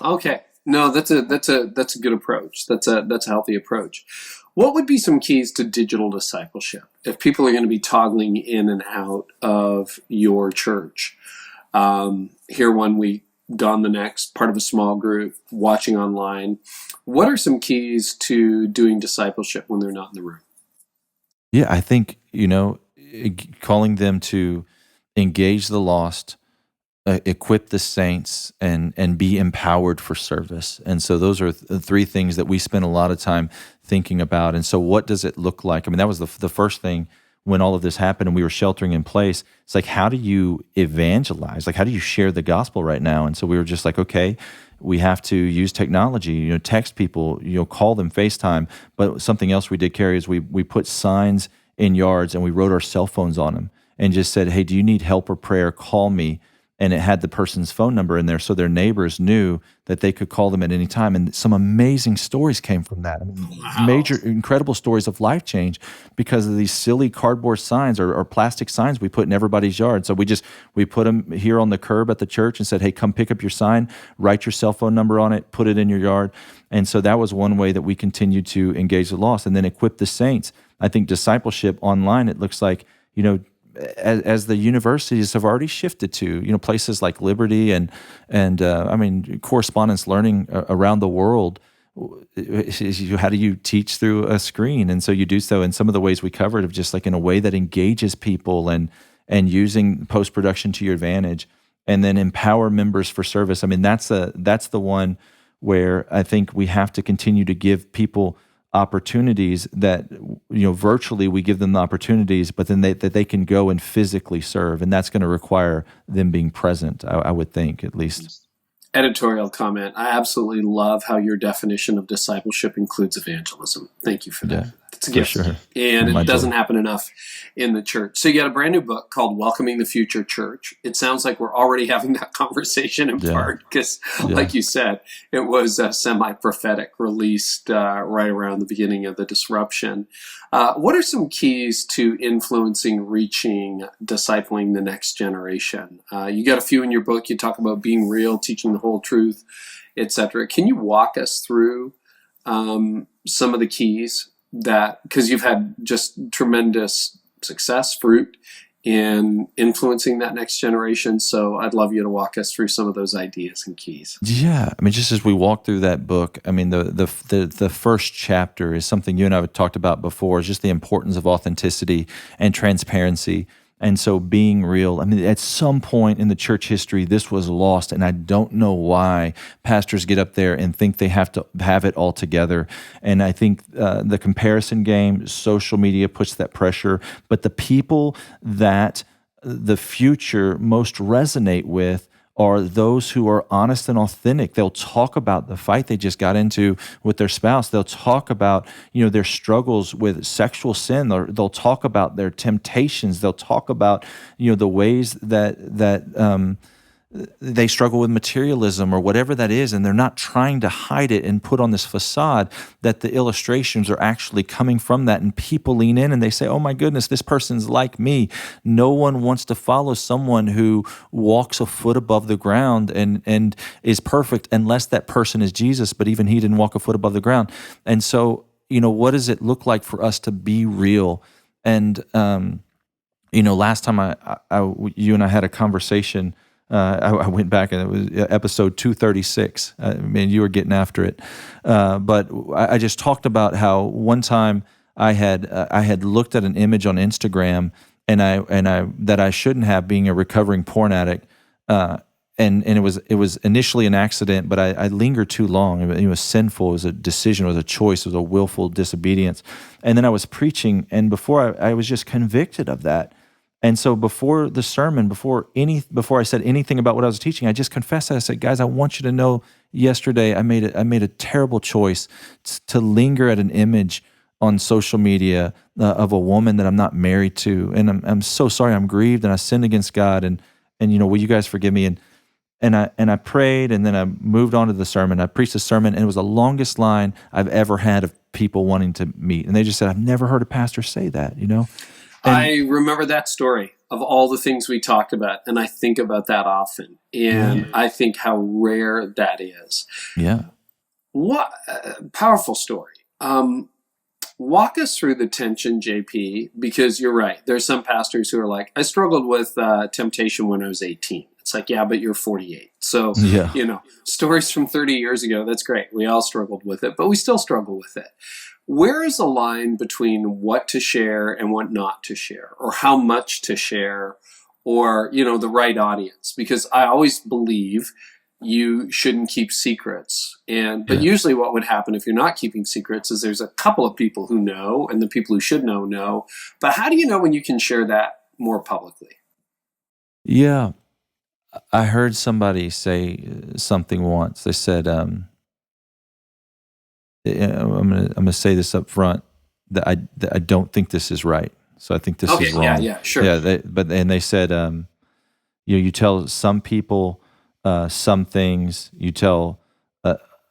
Okay. No, that's a good approach. That's a healthy approach. What would be some keys to digital discipleship if people are going to be toggling in and out of your church? Here 1 week, gone the next, part of a small group, watching online. What are some keys to doing discipleship when they're not in the room? Yeah, I think, calling them to engage the lost, equip the saints, and be empowered for service. And so those are three things that we spend a lot of time thinking about. And so what does it look like? I mean, that was the first thing when all of this happened and we were sheltering in place. It's like, how do you evangelize? Like, how do you share the gospel right now? And so we were just like, okay, we have to use technology, text people, call them, FaceTime. But something else we did, Carey, is we put signs in yards and we wrote our cell phones on them and just said, hey, do you need help or prayer? Call me. And it had the person's phone number in there, so their neighbors knew that they could call them at any time. And some amazing stories came from that. I mean, major, incredible stories of life change because of these silly cardboard signs or plastic signs we put in everybody's yard. So we put them here on the curb at the church and said, hey, come pick up your sign, write your cell phone number on it, put it in your yard. And so that was one way that we continued to engage the lost and then equip the saints. I think discipleship online, it looks like, as the universities have already shifted to, places like Liberty and correspondence learning around the world. How do you teach through a screen? And so you do so in some of the ways we covered of just like in a way that engages people and using post-production to your advantage, and then empower members for service. I mean, that's the one where I think we have to continue to give people opportunities that, virtually we give them the opportunities, but then that they can go and physically serve. And that's going to require them being present, I would think, at least. Editorial comment. I absolutely love how your definition of discipleship includes evangelism. Thank you for that. It's a For gift. sure. And My it doesn't joy. happen enough in the church. So you got a brand new book called Welcoming the Future Church. It sounds like we're already having that conversation in Yeah. part because, Yeah. like you said, it was semi-prophetic, released right around the beginning of the disruption. What are some keys to influencing, reaching, discipling the next generation? You got a few in your book. You talk about being real, teaching the whole truth, etc. Can you walk us through some of the keys that, because you've had just tremendous success, fruit in influencing that next generation. So I'd love you to walk us through some of those ideas and keys. Yeah, I mean, just as we walk through that book, I mean, the first chapter is something you and I have talked about before, is just the importance of authenticity and transparency. And so being real, I mean, at some point in the church history, this was lost, and I don't know why pastors get up there and think they have to have it all together. And I think the comparison game, social media puts that pressure, but the people that the future most resonate with are those who are honest and authentic. They'll talk about the fight they just got into with their spouse. They'll talk about, their struggles with sexual sin. They'll talk about their temptations. They'll talk about, the ways that they struggle with materialism or whatever that is, and they're not trying to hide it and put on this facade, that the illustrations are actually coming from that, and people lean in and they say, oh my goodness, this person's like me. No one wants to follow someone who walks a foot above the ground and is perfect, unless that person is Jesus, but even he didn't walk a foot above the ground. And so, what does it look like for us to be real? And, last time you and I had a conversation, I went back and it was episode 236. You were getting after it, but I just talked about how one time I had looked at an image on Instagram and I that I shouldn't have, being a recovering porn addict, and it was initially an accident, but I lingered too long. It was sinful. It was a decision. It was a choice. It was a willful disobedience. And then I was preaching, and before I was just convicted of that. And so before the sermon, before I said anything about what I was teaching, I just confessed. I said, guys, I want you to know, yesterday I made a terrible choice to linger at an image on social media of a woman that I'm not married to, and I'm so sorry. I'm grieved, and I sinned against God, and will you guys forgive me? And I prayed, and then I moved on to the sermon. I preached the sermon, and it was the longest line I've ever had of people wanting to meet, and they just said, I've never heard a pastor say that, And I remember that story of all the things we talked about, and I think about that often, and I think how rare that is. Yeah. What powerful story. Walk us through the tension, JP, because you're right. There's some pastors who are like, I struggled with temptation when I was 18. It's like, yeah, but you're 48. So, stories from 30 years ago, that's great. We all struggled with it, but we still struggle with it. Where is the line between what to share and what not to share, or how much to share, or, the right audience? Because I always believe you shouldn't keep secrets. But usually what would happen if you're not keeping secrets is there's a couple of people who know, and the people who should know. But how do you know when you can share that more publicly? Yeah. I heard somebody say something once. They said, I'm gonna say this up front, that I don't think this is right. So I think this is wrong. Yeah, sure. Yeah, they said, you tell some people some things, you tell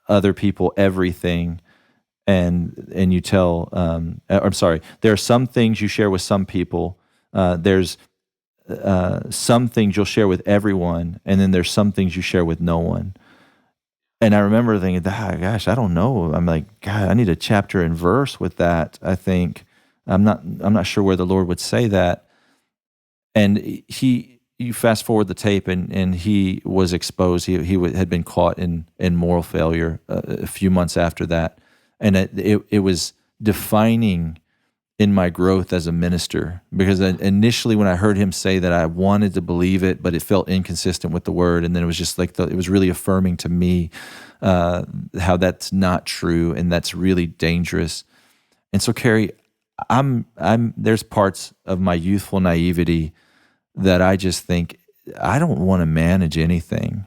other people everything, and you tell. I'm sorry. There are some things you share with some people. There's some things you'll share with everyone, and then there's some things you share with no one. And I remember thinking, gosh, I don't know. I'm like, God, I need a chapter and verse with that. I think I'm not sure where the Lord would say that. And you fast forward the tape, and he was exposed. He had been caught in moral failure a few months after that, and it was defining in my growth as a minister, because initially when I heard him say that, I wanted to believe it, but it felt inconsistent with the word. And then it was just like it was really affirming to me how that's not true, and that's really dangerous. And so, Carey, there's parts of my youthful naivety that I just think I don't want to manage anything.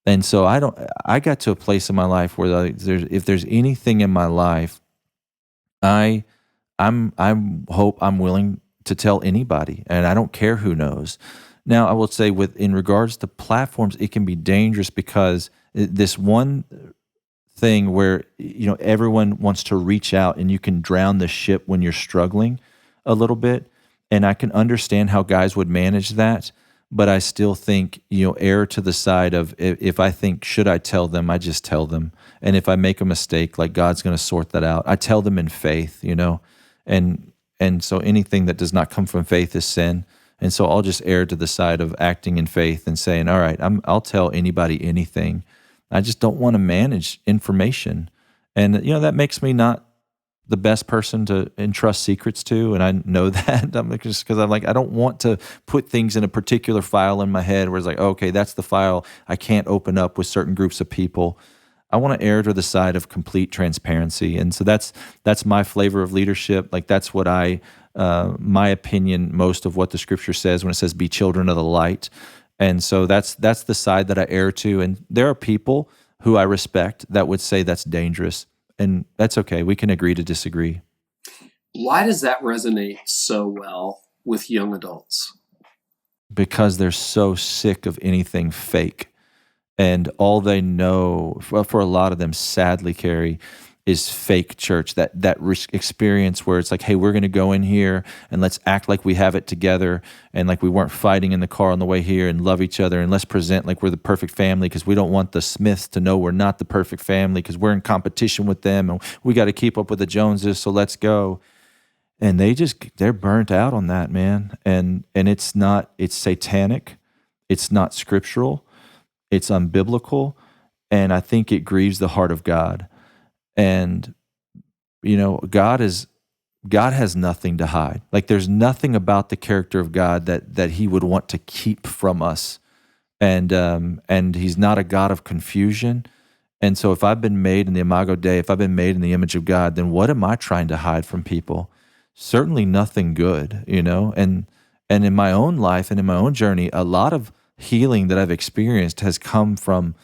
And so I got to a place in my life where if there's anything in my life, I I'm willing to tell anybody, and I don't care who knows. Now, I will say, in regards to platforms, it can be dangerous because this one thing where everyone wants to reach out, and you can drown the ship when you're struggling a little bit. And I can understand how guys would manage that, but I still think err to the side of, if I think, should I tell them, I just tell them. And if I make a mistake, like, God's going to sort that out. I tell them in faith, and so anything that does not come from faith is sin. And so I'll just err to the side of acting in faith and saying, all right, I'll tell anybody anything. I just don't want to manage information. And, that makes me not the best person to entrust secrets to. And I know that just because I'm like, I don't want to put things in a particular file in my head where it's like, okay, that's the file I can't open up with certain groups of people. I want to err to the side of complete transparency. And so that's my flavor of leadership. Like, that's what my opinion, most of what the scripture says when it says be children of the light. And so that's the side that I err to. And there are people who I respect that would say that's dangerous. And that's okay. We can agree to disagree. Why does that resonate so well with young adults? Because they're so sick of anything fake. And all they know, for a lot of them, sadly, Carey, is fake church, that experience where it's like, hey, we're going to go in here and let's act like we have it together and like we weren't fighting in the car on the way here, and love each other, and let's present like we're the perfect family, because we don't want the Smiths to know we're not the perfect family because we're in competition with them and we got to keep up with the Joneses, so let's go. And they're burnt out on that, man. And it's satanic, it's not scriptural, it's unbiblical, and I think it grieves the heart of God. And, God has nothing to hide. Like, there's nothing about the character of God that he would want to keep from us. And he's not a God of confusion. And so if I've been made in the imago Dei, if I've been made in the image of God, then what am I trying to hide from people? Certainly nothing good, And in my own life and in my own journey, a lot of healing that I've experienced has come from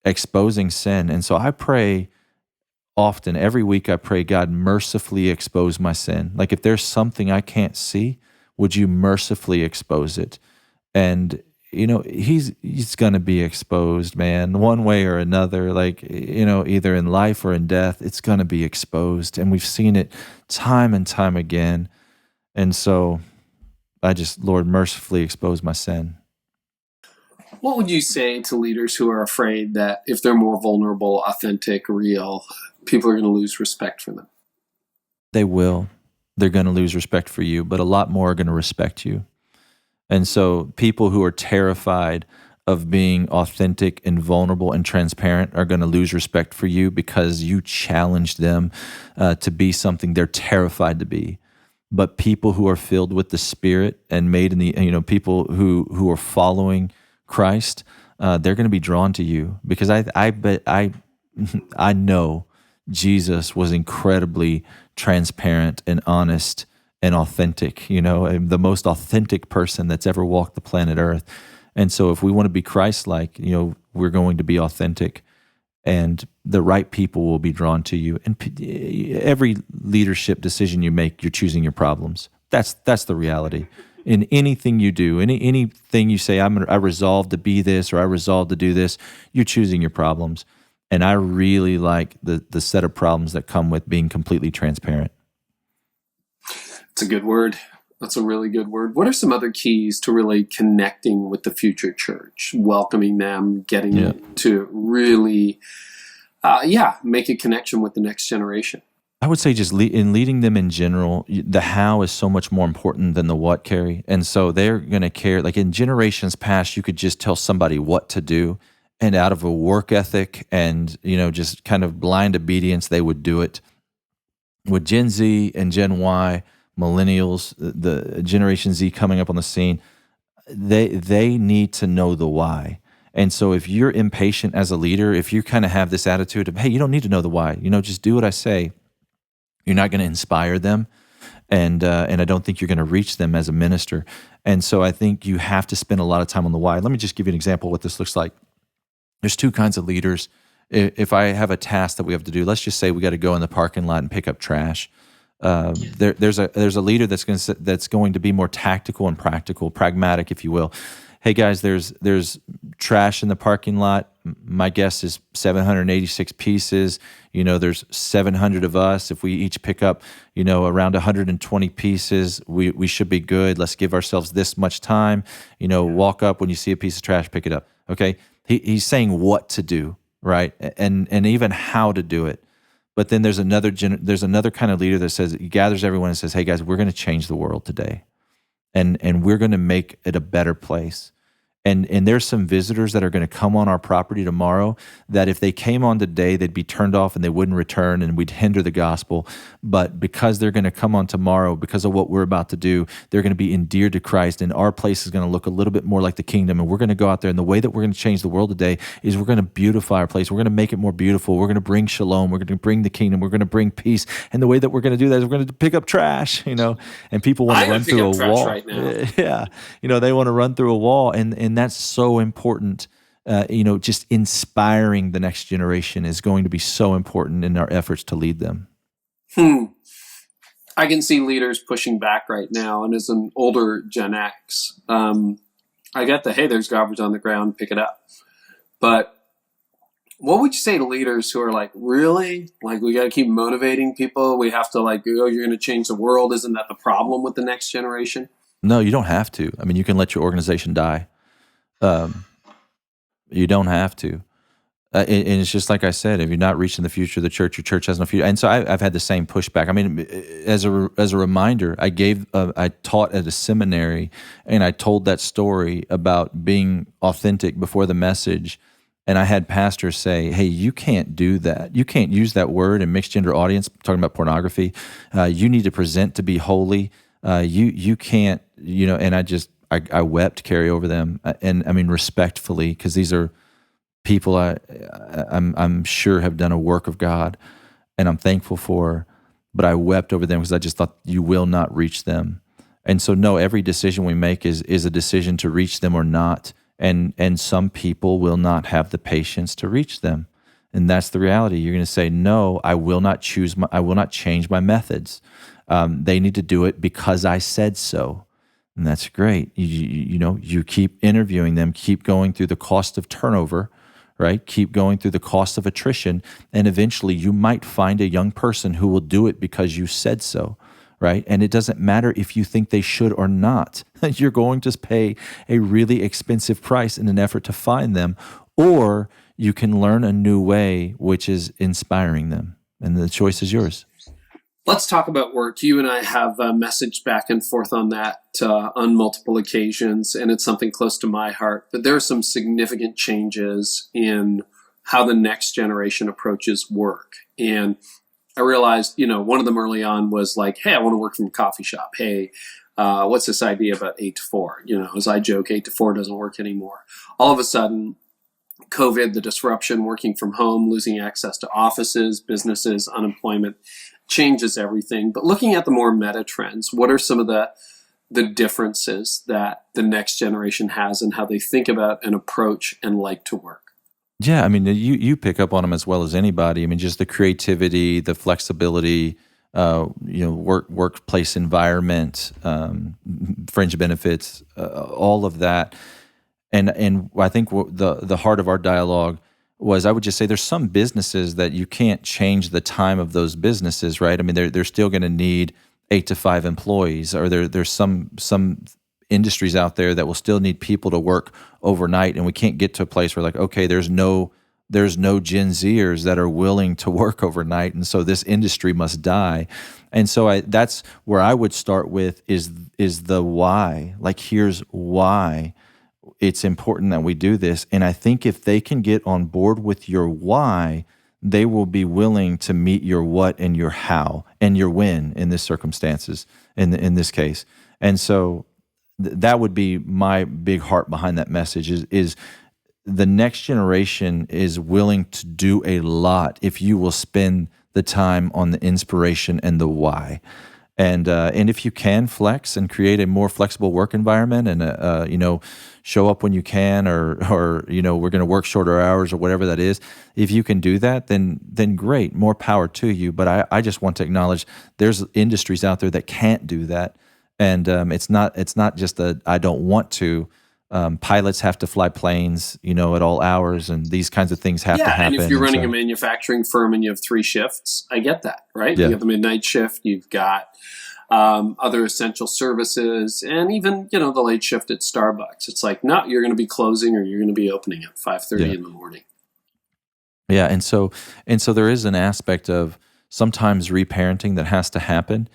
exposing sin. And so I pray often, every week I pray, God, mercifully expose my sin. Like, if there's something I can't see, would you mercifully expose it? And, he's going to be exposed, man, one way or another, like, either in life or in death, it's going to be exposed. And we've seen it time and time again. And so Lord, mercifully expose my sin. What would you say to leaders who are afraid that if they're more vulnerable, authentic, real, people are going to lose respect for them? They will. They're going to lose respect for you, but a lot more are going to respect you. And so people who are terrified of being authentic and vulnerable and transparent are going to lose respect for you because you challenged them to be something they're terrified to be. But people who are filled with the Spirit and made in the, people who are following Christ, they're going to be drawn to you, because I know Jesus was incredibly transparent and honest and authentic, the most authentic person that's ever walked the planet Earth. And so if we want to be Christ-like, we're going to be authentic, and the right people will be drawn to you. And every leadership decision you make, you're choosing your problems. That's the reality. In anything you do, anything you say, I resolve to be this, or I resolve to do this, you're choosing your problems. And I really like the set of problems that come with being completely transparent. It's a good word. That's a really good word. What are some other keys to really connecting with the future church, welcoming them, getting them to really, make a connection with the next generation? I would say just in leading them in general, the how is so much more important than the what, Carey. And so they're going to care. Like, in generations past, you could just tell somebody what to do, and out of a work ethic and, just kind of blind obedience, they would do it. With Gen Z and Gen Y, millennials, the Generation Z coming up on the scene, they need to know the why. And so if you're impatient as a leader, if you kind of have this attitude of, hey, you don't need to know the why, just do what I say, you're not going to inspire them, and I don't think you're going to reach them as a minister. And so I think you have to spend a lot of time on the why. Let me just give you an example of what this looks like. There's two kinds of leaders. If I have a task that we have to do, let's just say we got to go in the parking lot and pick up trash. There's a leader that's going to be more tactical and practical, pragmatic, if you will. Hey guys, there's trash in the parking lot. My guess is 786 pieces. There's 700 of us. If we each pick up, around 120 pieces, we should be good. Let's give ourselves this much time. Walk up when you see a piece of trash, pick it up. Okay, he's saying what to do, right, and even how to do it. But then there's another kind of leader that says, he gathers everyone and says, hey guys, we're going to change the world today, and we're going to make it a better place. And there's some visitors that are going to come on our property tomorrow that if they came on today, they'd be turned off and they wouldn't return and we'd hinder the gospel. But because they're going to come on tomorrow, because of what we're about to do, they're going to be endeared to Christ, and our place is going to look a little bit more like the kingdom. And we're going to go out there, and the way that we're going to change the world today is we're going to beautify our place. We're going to make it more beautiful. We're going to bring shalom. We're going to bring the kingdom. We're going to bring peace. And the way that we're going to do that is we're going to pick up trash, and people want to run through a wall. Right now. Yeah. They want to run through a wall. And that's so important. Just inspiring the next generation is going to be so important in our efforts to lead them. I can see leaders pushing back right now. And as an older Gen X, I get hey, there's garbage on the ground, pick it up. But what would you say to leaders who are like, really? Like, we got to keep motivating people? We have to you're going to change the world. Isn't that the problem with the next generation? No, you don't have to. I mean, you can let your organization die. You don't have to. And it's just like I said, if you're not reaching the future of the church, your church has no future. And so I've had the same pushback. I mean, as a reminder, I taught at a seminary, and I told that story about being authentic before the message. And I had pastors say, hey, you can't do that. You can't use that word in mixed gender audience, talking about pornography. You need to present to be holy. You can't, and I wept, Carey, over them. And I mean, respectfully, because these are people I'm sure have done a work of God, and I'm thankful for, but I wept over them because I just thought, you will not reach them. And so, no, every decision we make is a decision to reach them or not. And some people will not have the patience to reach them. And that's the reality. You're going to say, no, I will not change my methods. They need to do it because I said so. And that's great. You keep interviewing them, keep going through the cost of turnover, right? Keep going through the cost of attrition, and eventually you might find a young person who will do it because you said so, right? And it doesn't matter if you think they should or not. You're going to pay a really expensive price in an effort to find them, or you can learn a new way, which is inspiring them. And the choice is yours. Let's talk about work. You and I have messaged back and forth on that on multiple occasions, and it's something close to my heart. But there are some significant changes in how the next generation approaches work. And I realized, one of them early on was like, hey, I want to work from a coffee shop. Hey, what's this idea about 8 to 4? As I joke, 8 to 4 doesn't work anymore. All of a sudden, COVID, the disruption, working from home, losing access to offices, businesses, unemployment, changes everything. But looking at the more meta trends, what are some of the differences that the next generation has in how they think about and approach and like to work? Yeah, I mean, you pick up on them as well as anybody. I mean, just the creativity, the flexibility, workplace environment, fringe benefits, all of that. And I think the heart of our dialogue was, I would just say, there's some businesses that you can't change the time of those businesses, right? I mean, they're still going to need 8 to 5 employees, or there's some industries out there that will still need people to work overnight, and we can't get to a place where, like, okay, there's no Gen Zers that are willing to work overnight, and so this industry must die. And so that's where I would start with is the why. Like, here's why it's important that we do this. And I think if they can get on board with your why, they will be willing to meet your what and your how and your when in this circumstances, in this case. And so that would be my big heart behind that message is the next generation is willing to do a lot if you will spend the time on the inspiration and the why. And if you can flex and create a more flexible work environment, and show up when you can, or we're going to work shorter hours or whatever that is. If you can do that, then great, more power to you. But I just want to acknowledge there's industries out there that can't do that, and it's not just a I don't want to. Pilots have to fly planes, at all hours, and these kinds of things have to happen. And if you're running a manufacturing firm and you have 3 shifts, I get that, right? Yeah. You have the midnight shift, you've got other essential services, and even, the late shift at Starbucks. It's like, no, you're going to be closing or you're going to be opening at 5:30 in the morning. Yeah, and so there is an aspect of sometimes reparenting that has to happen.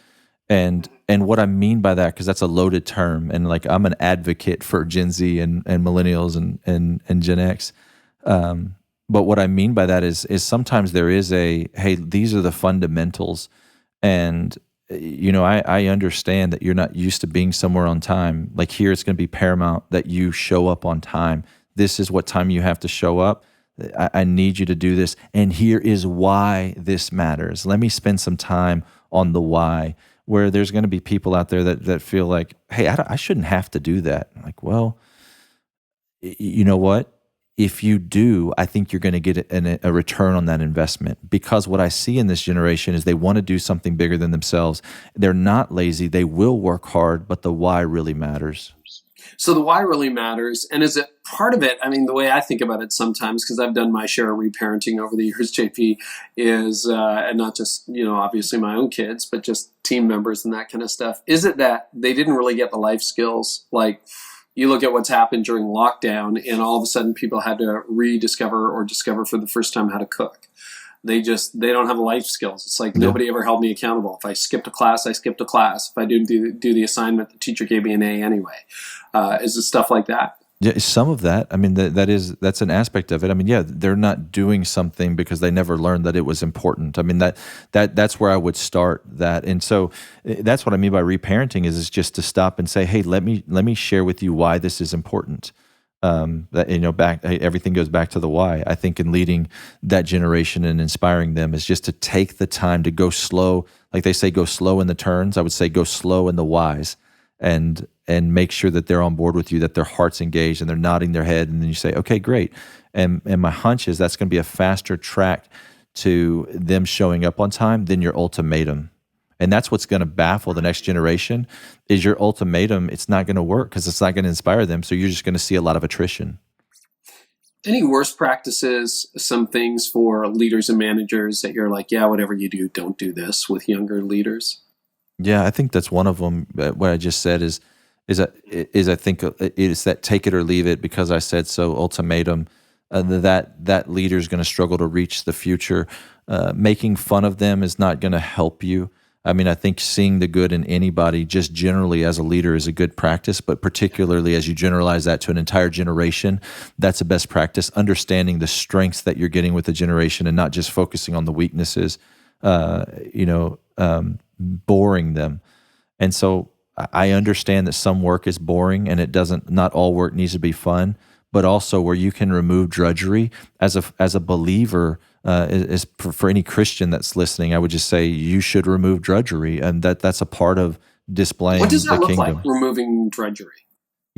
And what I mean by that, because that's a loaded term, and like I'm an advocate for Gen Z and millennials and Gen X. But what I mean by that is sometimes there is hey, these are the fundamentals. And, I understand that you're not used to being somewhere on time. Like here, it's going to be paramount that you show up on time. This is what time you have to show up. I need you to do this. And here is why this matters. Let me spend some time on the why, where there's going to be people out there that feel like, hey, I shouldn't have to do that. I'm like, well, you know what? If you do, I think you're going to get a return on that investment, because what I see in this generation is they want to do something bigger than themselves. They're not lazy. They will work hard, but the why really matters. So the why really matters. And is it part of it? I mean, the way I think about it sometimes, because I've done my share of reparenting over the years, JP, is, and not just, obviously my own kids, but just team members and that kind of stuff. Is it that they didn't really get the life skills? Like, you look at what's happened during lockdown, and all of a sudden people had to rediscover or discover for the first time how to cook. They don't have life skills. It's like nobody ever held me accountable. If I skipped a class, I skipped a class. If I didn't do the assignment, the teacher gave me an A anyway. Is it stuff like that? Yeah, some of that. I mean, that's an aspect of it. I mean, yeah, they're not doing something because they never learned that it was important. I mean, that's where I would start that. And so that's what I mean by reparenting is just to stop and say, hey, let me share with you why this is important. Everything goes back to the why. I think in leading that generation and inspiring them is just to take the time to go slow. Like they say, go slow in the turns. I would say go slow in the whys, and make sure that they're on board with you, that their heart's engaged and they're nodding their head. And then you say, okay, great. And my hunch is that's going to be a faster track to them showing up on time than your ultimatum. And that's what's going to baffle the next generation is your ultimatum. It's not going to work because it's not going to inspire them. So you're just going to see a lot of attrition. Any worst practices, some things for leaders and managers that you're like, yeah, whatever you do, don't do this with younger leaders? Yeah, I think that's one of them. What I just said is I think it's that take it or leave it because I said so ultimatum. That leader is going to struggle to reach the future. Making fun of them is not going to help you. I mean, I think seeing the good in anybody just generally as a leader is a good practice, but particularly as you generalize that to an entire generation, that's a best practice, understanding the strengths that you're getting with the generation and not just focusing on the weaknesses, boring them. And so I understand that some work is boring and not all work needs to be fun, but also where you can remove drudgery as a believer, for any Christian that's listening, I would just say you should remove drudgery, and that's a part of displaying the kingdom. What does that look like, removing drudgery?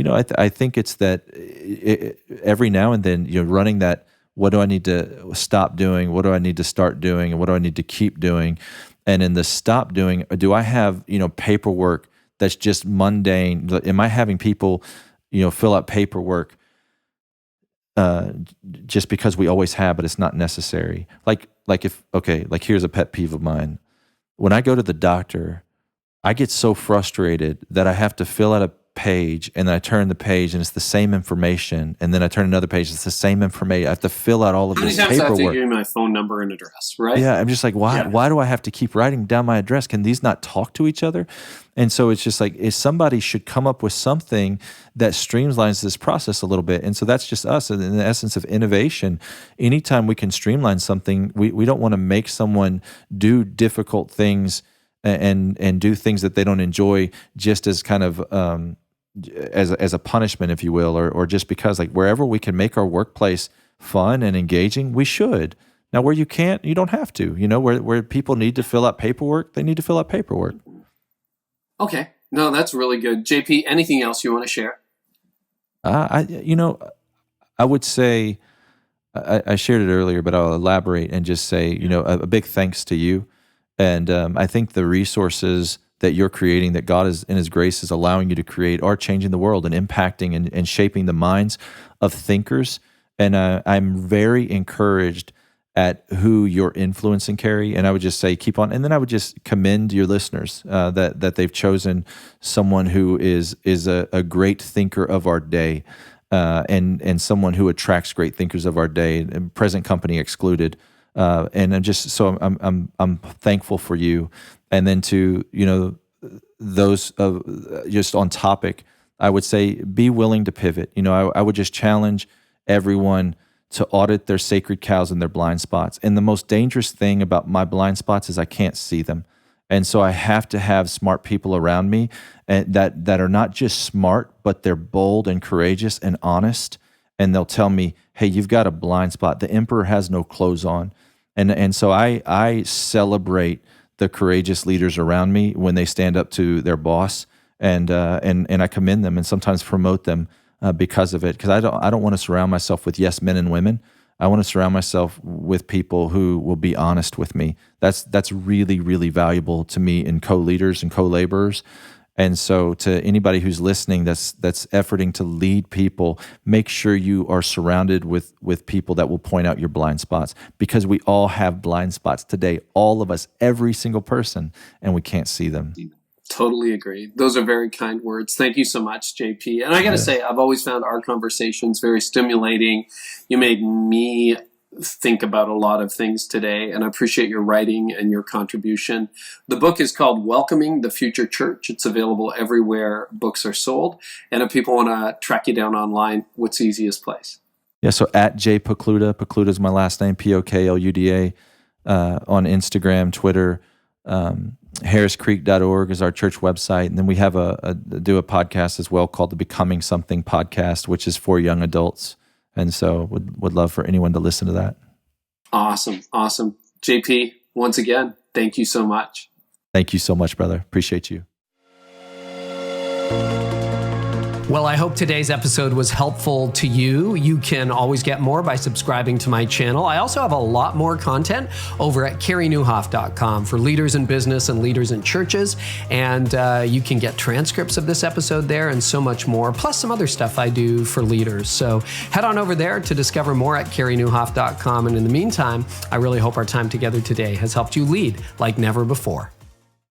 I think it's that every now and then you're running that. What do I need to stop doing? What do I need to start doing? And what do I need to keep doing? And in the stop doing, do I have paperwork that's just mundane? Am I having people fill out paperwork just because we always have, but it's not necessary? Like here's a pet peeve of mine. When I go to the doctor, I get so frustrated that I have to fill out a page, and then I turn the page and it's the same information, and then I turn another page, it's the same information. I have to fill out all of this paperwork. How many times I have to give you my phone number and address, right? Yeah, I'm just like, why do I have to keep writing down my address? Can these not talk to each other? And so it's just like, if somebody should come up with something that streamlines this process a little bit. And so that's just us in the essence of innovation. Anytime we can streamline something, we don't want to make someone do difficult things and do things that they don't enjoy just as kind of as a punishment, if you will, or just because, like, wherever we can make our workplace fun and engaging, we should. Now, where you can't, you don't have to. Where people need to fill out paperwork, they need to fill out paperwork. Okay. No, that's really good. JP, anything else you want to share? I would say, I shared it earlier, but I'll elaborate and just say, a big thanks to you. And I think the resources that you're creating, that God is in His grace is allowing you to create, are changing the world and impacting and shaping the minds of thinkers. And I'm very encouraged at who you're influencing, Carey. And I would just say, keep on. And then I would just commend your listeners that they've chosen someone who is a great thinker of our day, and someone who attracts great thinkers of our day, present company excluded. And I'm thankful for you. And then to those just on topic, I would say be willing to pivot. I would just challenge everyone to audit their sacred cows and their blind spots. And the most dangerous thing about my blind spots is I can't see them. And so I have to have smart people around me that are not just smart, but they're bold and courageous and honest. And they'll tell me, hey, you've got a blind spot. The emperor has no clothes on. And so I celebrate the courageous leaders around me when they stand up to their boss, and I commend them and sometimes promote them because of it. Because I don't want to surround myself with yes men and women. I want to surround myself with people who will be honest with me. That's really, really valuable to me in co-leaders and co-laborers. And so to anybody who's listening that's efforting to lead people, make sure you are surrounded with people that will point out your blind spots, because we all have blind spots today, all of us, every single person, and we can't see them. Totally agree. Those are very kind words. Thank you so much, JP. And I got to say, I've always found our conversations very stimulating. You made me think about a lot of things today, and I appreciate your writing and your contribution. The book is called Welcoming the Future Church. It's available everywhere books are sold. And if people want to track you down online, what's the easiest place? Yeah, so at Pokluda. Pokluda is my last name, Pokluda, on Instagram, Twitter. harriscreek.org is our church website. And then we have do a podcast as well called the Becoming Something podcast, which is for young adults. And so would love for anyone to listen to that. Awesome. JP, once again, thank you so much. Thank you so much, brother. Appreciate you. Well, I hope today's episode was helpful to you. You can always get more by subscribing to my channel. I also have a lot more content over at CareyNieuwhof.com for leaders in business and leaders in churches. And you can get transcripts of this episode there and so much more, plus some other stuff I do for leaders. So head on over there to discover more at CareyNieuwhof.com. And in the meantime, I really hope our time together today has helped you lead like never before.